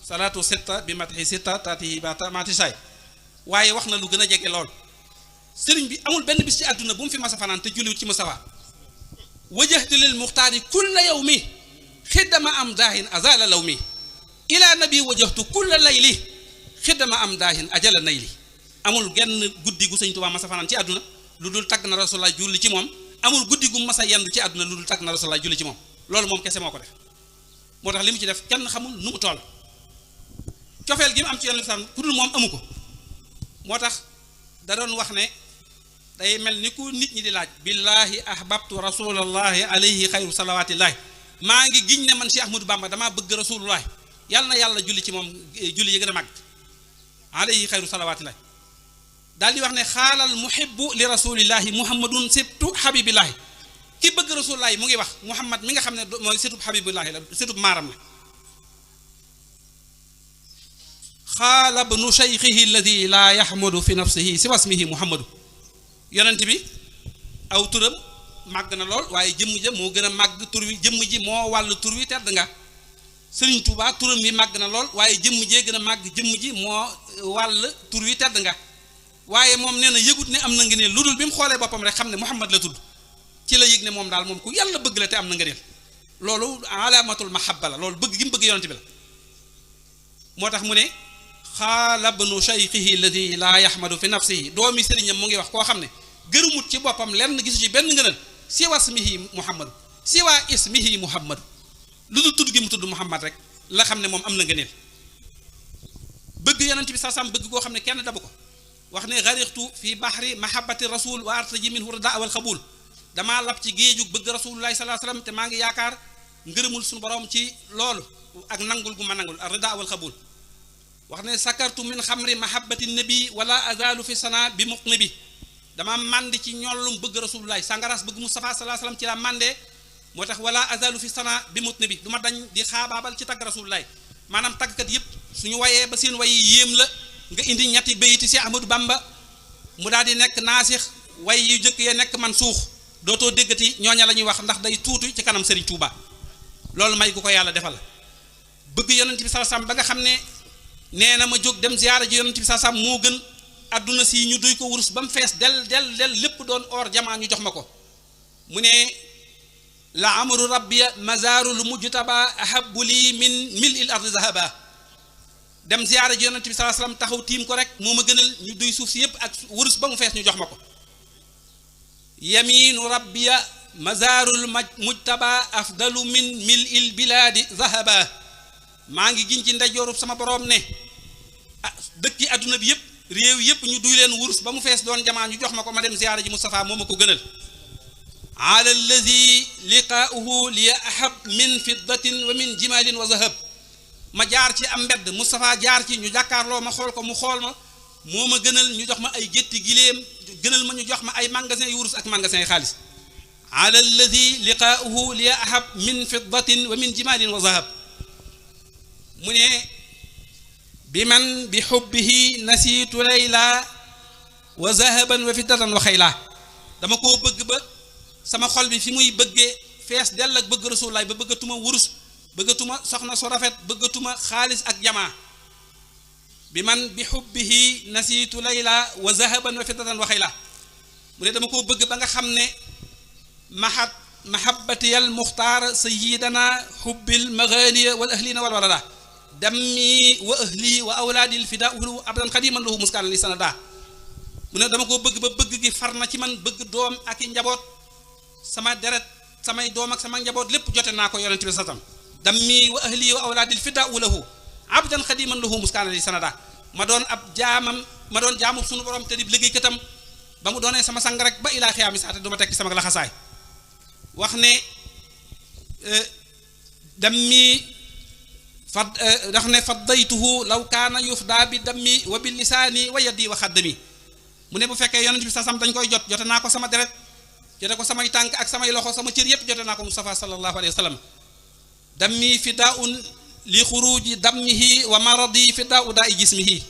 salatu sitta bi matahi sitta taatihi bata matisaay waaye wax na lu gën a jege lool sëriñ bi amul benn bis ci àdduna bu mu fi masa fanaan te julliwut ci Mustafa wajjahtu lil muxtaari kulla yawmi xiddama am daahin azala law mi ila nabi wajjahtu kulla layli xiddama am daahin ajala nayli amul genn guddi gu Sëriñ Tuubaa masa fanaan ci àdduna lu dul tagg na rasulullah julli ci moom amul guddi gu masa yendu ci àdduna lu dul tagg na rasulullah julli ci moom loolu moom kese moo ko def moo tax li mu ci def kenn xamul nu mu toll cofeel gi mu am ci yonent bi ku dul moom amu ko moo tax da doon wax ne day mel ni ku nit ñi di laaj billahi ahbabtu rasulallahi alayhi xayru salawatillahi maa ngi giñ ne man Cheikh Ahmadou Bamba damaa bëgg rasulullah yàlla na yàlla julli ci moom julli yi gën a màgg alayhi xayru salawatillahi daal di wax ne xaalal muhibbu li rasulillahi muhammadun sibtu habibillahi ki bëgg rasulillahi mu ngi wax muhammad mi nga xam ne mooy situb habibillahi la situb maaram la xaala bnu cheikhihi alladi laa yaxmadu fi nafsihi si wasmihi muhammadu yonent bi aw turam màgg na lool waaye jëmm ja moo gën a màgg tur wi jëmm ji moo wàll tur wi tedd nga Sëriñ Tuubaa turam wi màgg na lool waaye jëmm jee gën a màgg jëmm ji moo wàll tur wi tedd nga waaye moom nee na yëgut ne am na ngëneel lu dul bi mu xoolee boppam rek xam ne Muhammad la tudd ci la yëg ne moom daal moom ku yàlla bëgg la te am na ngëneel loolu alaamatul mahabba la loolu bëgg gi mu bëgg yonent bi la moo tax mu ne xaala bnu cheikhihi alladi laa yaxmadu fi nafsihi doomi sëriñam mu ngi wax koo xam ne gërëmut ci boppam lenn gisu ci benn ngëneel siwa ismihi muhammadu siwa ismihi muhammadu lu dul tudd gi mu tudd muhammad rek la xam ne moom am na ngëneel bëgg yonent bi saa sam bëgg koo xam ne kenn dabu ko wax ne garixtu fi bahri mahabbati rasul wa artaji minhu ridaa wal xabul damaa lab ci géejug bëgg rasulullahi sallallahu alayhi wasallam te maa ngi yaakaar ngërëmul suñu borom ci loolu ak nangul gu ma nangul ak ridaa wal xabul wax ne sakartu min xamri mahabbati nabi wala azalu fi sana bi muqnibi dama màndi ci ñollum bëgg rasulullahi sàngaraas bëgg Mustafa sallallahu alayhi wasallam ci la màndee moo tax wala azalu fi sana bi muqnibi du ma dañ di xaabaabal ci tagg rasulullahi maanaam taggkat yëpp suñu wayee ba seen wayi yéem la nga indi ñetti bayiti si Ahmadou Bamba mu daal di nekk naasix way yu jëkk ya nekk man suux dootoo déggati ñooña la ñuy wax ndax day tuuti ci kanam Serigne Touba loolu may gu ko yàlla defal bëgg yonent bi sallallahu alayhi wasallam ba nga xam ne nee na ma jóg dem ziyaara ji yonent bi sallallahu alayhi wasallam moo gën adduna si ñu duy ko wurus ba mu fees del lépp doon or jamaa ñu jox ma ko mu ne la amru rabbiya mazarul mujtaba ahabbu lii min mil'il ardi zahaba dem ziyaara ji yonent bi sallallahu alayhi wasallam taxaw tiim ko rek moo ma gënal ñu duy suuf si yëpp ak wurus ba mu fees ñu jox ma ko yaminu rabbiya mazarul mujtaba afdalu min mil'il biladi zahaba maa ngi giñ ci ndeyjoorub sama borom ne dëkki adduna bi yëpp réew yëpp ñu duy leen wurus ba mu fees doon jamaa ñu jox ma ko ma dem ziyaara ji Mustafa moo ma ko gënal ala allazi liqaa'uhu li ahab min fiddatin wa min jimalin wa zahab ma jaar ci am mbedd Mustafa jaar ci ñu jàkkaarloo ma xool ko mu xool ma moo ma gënal ñu jox ma ay gétti giléem gënal ma ñu jox ma ay magasin yu wurus ak magasin yi xaalis ala allazi liqaa'uhu li ahab min fiddatin wa min jimalin wa zahab mu ne bi man bi xubbihi nasiitu layla wa zahaban wa fiddatan wa xayla dama koo bëgg ba sama xol bi fi muy bëggee fees dell ak bëgg rasulullaay ba bëggatuma wurus bëggatuma soxna su rafet bëggatuma xaalis ak jamaa bi man bi xubbihi nasiitu layla wa zahaban wa fiddatan wa xayla mu ne dama koo bëgg ba nga xam ne mahabbatiyal muxtaar sayyidana xubbil maghaniya wal ahlina wal walada dammi wa ahli wa awlaadil fidaa'u abadan xadiman lahu muskaanan li sanada mu ne dama koo bëgg ba bëgg gi far na ci man bëgg doom ak i njaboot sama deret samay doom ak sama njaboot lépp jote naa ko yonent bi satam dammi wa ahli wa awlaadil fidaa'u lahu abadan xadiman lahu muskaanan li sanada ma doon ab jaamam ma doon jaamu sunu borom te di liggéeykatam ba mu doonee sama sang rek ba ilaa xiyaami saate duma tekki sama laxasaay wax ne dammi ndax ne faddaytuhu law kaana yufda bi dammi wa bi lisaani wa yaddi wa xaddami mu ne bu fekkee yonent bi sasam dañ koy jote naa ko sama deret jote ko samay tànk ak samay loxo sama cër yépp jote naa ko Mustafa sallallahu alayhi wa sallam dammi fidaun li xuruji dammihi wa maradi fidaau daa i jismihi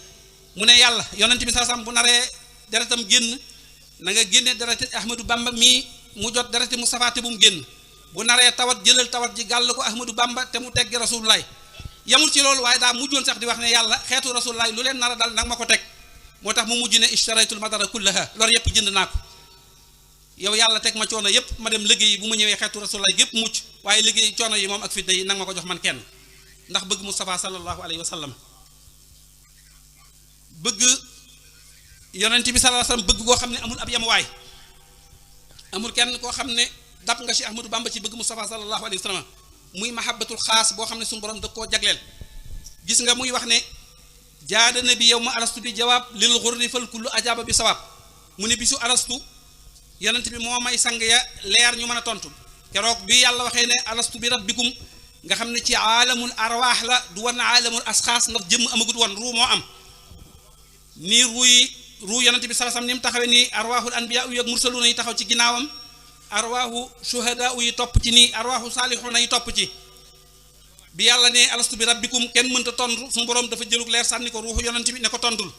mu ne yàlla yonent bi sasam bu naree deretam génn na nga génne dereti Ahmadou Bamba mii mu jot dereti Mustafa te bu mu génn bu naree tawat jëlal tawat ji gàll ko Ahmadou Bamba te mu teggi rasulullaay yamul ci loolu waaye daa mujjoon sax di wax ne yàlla xeetu rasulullaay lu leen nar a dal nag ma ko teg moo tax mu mujj ne ishtaraytul madara kullaha loolu yëpp jënd naa ko yow yàlla teg ma coono yëpp ma dem liggéey bu ma ñëwee xeetu rasulullaay yëpp mucc waaye liggéey coono yi moom ak fitna yi nag ma ko jox man kenn ndax bëgg Mustafa sallallahu alayhi wa sallam bëgg yonent bi sallallahu alayhi wa sallam bëgg koo xam ne amul ab yamuwaay amul kenn koo xam ne dab nga ci Ahmadou Bamba ci bëgg Mustafa sallallahu alayhi wa sallam muy mahabbatul xaas boo xam ne suñu borom da koo jagleel gis nga muy wax ne jaada na bi yow ma arastu bi jawaab lil xurri fal kullu ajaaba bi sawaab mu ne bisu arastu yonent bi moo may sang ya leer ñu mën a tontu keroog bi yàlla waxee ne arastu bi rabbikum nga xam ne ci aalamul arwaax la du wan aalamul asxaas ndax jëmm amagut woon ruu moo am nii ruuy ruu yonent bi sallallahu alayhi wasallam ni mu taxawee nii arwaahul anbiya yi ak mursaluuna yi taxaw ci ginnaawam arwaahu shuhadaa yi topp ci nii arwaahu saalixuuna yi topp ci bi yàlla ne alastu bi rabbikum kenn mënta tontu suñu borom dafa jëlug leer sànni ko ruuxu yonent bi ne ko tontul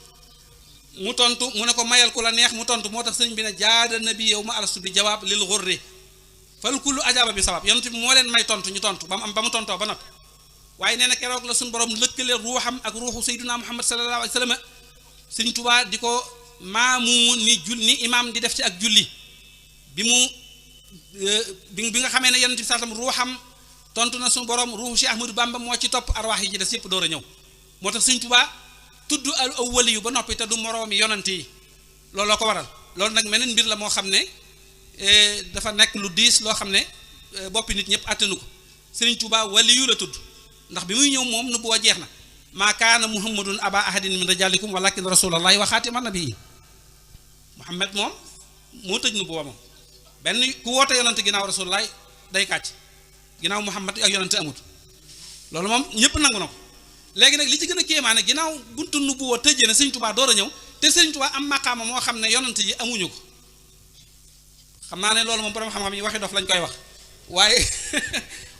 mu tontu mu ne ko mayal ku la neex mu tontu moo tax sëriñ bi ne jaada nabi yow ma alastu bi jawaab lil ghurri fal kullu ajaaba bi sabab yonent bi moo leen may tontu ñu tontu ba mu am ba mu tontoo ba noppi waaye nee na keroog la suñu borom lëkkale ruuxam ak ruuxu sayyiduna Muhammad sallallahu alayhi wa sallam sëriñ Tuubaa di ko maamu ni imaam di def ci ak julli bi nga xamee ne yonent bi sallam ruuxam tontu na suñu borom ruuxu Cheikh Ahmadou Bamba moo ci topp arwaax yi ci des yëpp door a ñëw moo tax sëriñ Tuubaa tudd al awwali yu ba noppi te du moroomi yonent yi looloo ko waral loolu nag meneen mbir la moo xam ne dafa nekk lu diis loo xam ne boppi nit ñëpp attanu ko sëriñ Tuubaa wali yu la tudd ndax bi muy ñëw moom nu bu jeex na maa kaana muhammadun aba ahadin min rijalikum walakin rasulallahi wa xaatiman nabiyyin Muhammad moom moo tëj nu bu moom benn ku woote yonent ginnaaw rasulullahi day kàcc ginnaaw Muhammad ak yonent amut loolu moom ñëpp nangu na ko léegi nag li ci gën a kéemaane ginnaaw buntu nu bu tëjee na sëriñ Tuubaa door a ñëw te sëriñ Tuubaa am maqaama moo xam ne yonent yi amuñu ko xam naa ne loolu moom borom xam-xam yi waxi dof lañ koy wax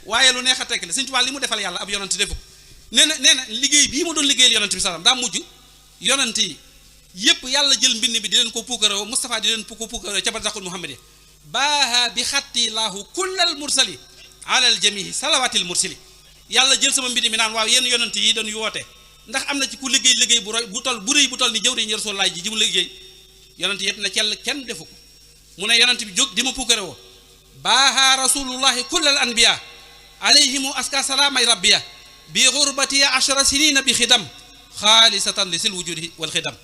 waaye lu neex a tekk la sëriñ Tuubaa li mu defal yàlla ab yonent defu ko nee na liggéey bii mu doon liggéeyal yonent bi sallam daa mujj yonent yi yëpp yàlla jël mbind bi di leen ko puukaroo Moustapha di leen ko puukaroo ca barzaqul Muhammadi baaha bi xatti laahu kullal mursali alal jamihi salawatil mursali yàlla jël sama mbind mi naan waaw yéen yonent yi doon yu woote ndax am na ci ku liggéey bu roy bu rëy bu toll ni jëwriñ Rasulullah ji mu liggéey yonent yëpp na cell kenn defu ko mu ne yonent bi jóg di ma puukare woo baaha rasulullahi kullal anbiya alayhimu aska salaamay rabbiya bi xurbatiya ashara sinina bi xidam xaalisatan li sil wujudi wal xidam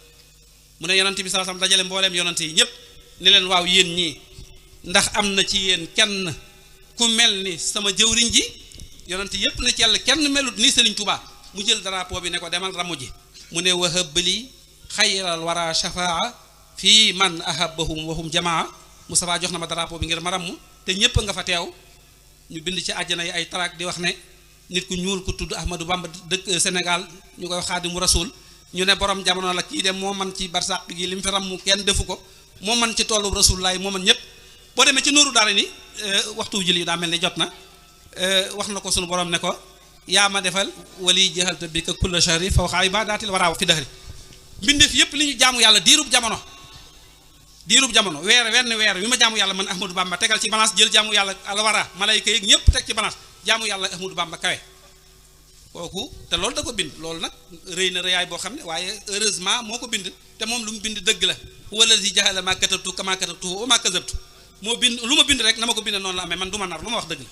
mu ne yonent bi sallallahu alayhi wasallam dajale mbooleem yonent yi ñëpp ne leen waaw yéen ñii ndax am na ci yéen kenn ku mel ni sama jëwriñ ji yonent yëpp na ci yàlla kenn melut ni Sëriñ Tuubaa mu jël drapeau bi ne ko demal ramu ji mu ne wahabli xayral wara shafaa fii man ahabbahum wahum jamaa Moustapha jox na ma drapeau bi ngir ma ramm te ñëpp nga fa teew ñu bind ci àjjana yi ay tarak di wax ne nit ku ñuul ku tudd Ahmadou Bamba dëkk Sénégal ñu koy Khadimou Rassoul ñu ne borom jamono la kii de moo man ci barsàq gi li mu fi ramm kenn defu ko moo man ci tollu Rasulullaay moo man ñëpp boo demee ci nooru daara ni waxtu julli daa mel ni jot na wax na ko sunu borom ne ko yaa ma defal wali jahalta bi ka kulla shahri fawqa ibadatil waraaw fi dahri mbindeef yëpp li ñu jaamu yàlla diirub jamono wenn weer wi ma jaamu yàlla man Ahmadou Bamba tegal ci balance jël jaamu yàlla alwara malayka yeeg ñëpp teg ci balance jaamu yàlla Ahmadou Bamba kawe kooku te loolu da ko bind loolu nag rëy na rëyaay boo xam ne waaye heureusement moo ko bind te moom lu mu bind dëgg la wallazi jahala ma katabtu kama katabtu wa ma kazabtu moo bind lu ma bind rek na ma ko bind noonu la amee man du ma nar lu ma wax dëgg la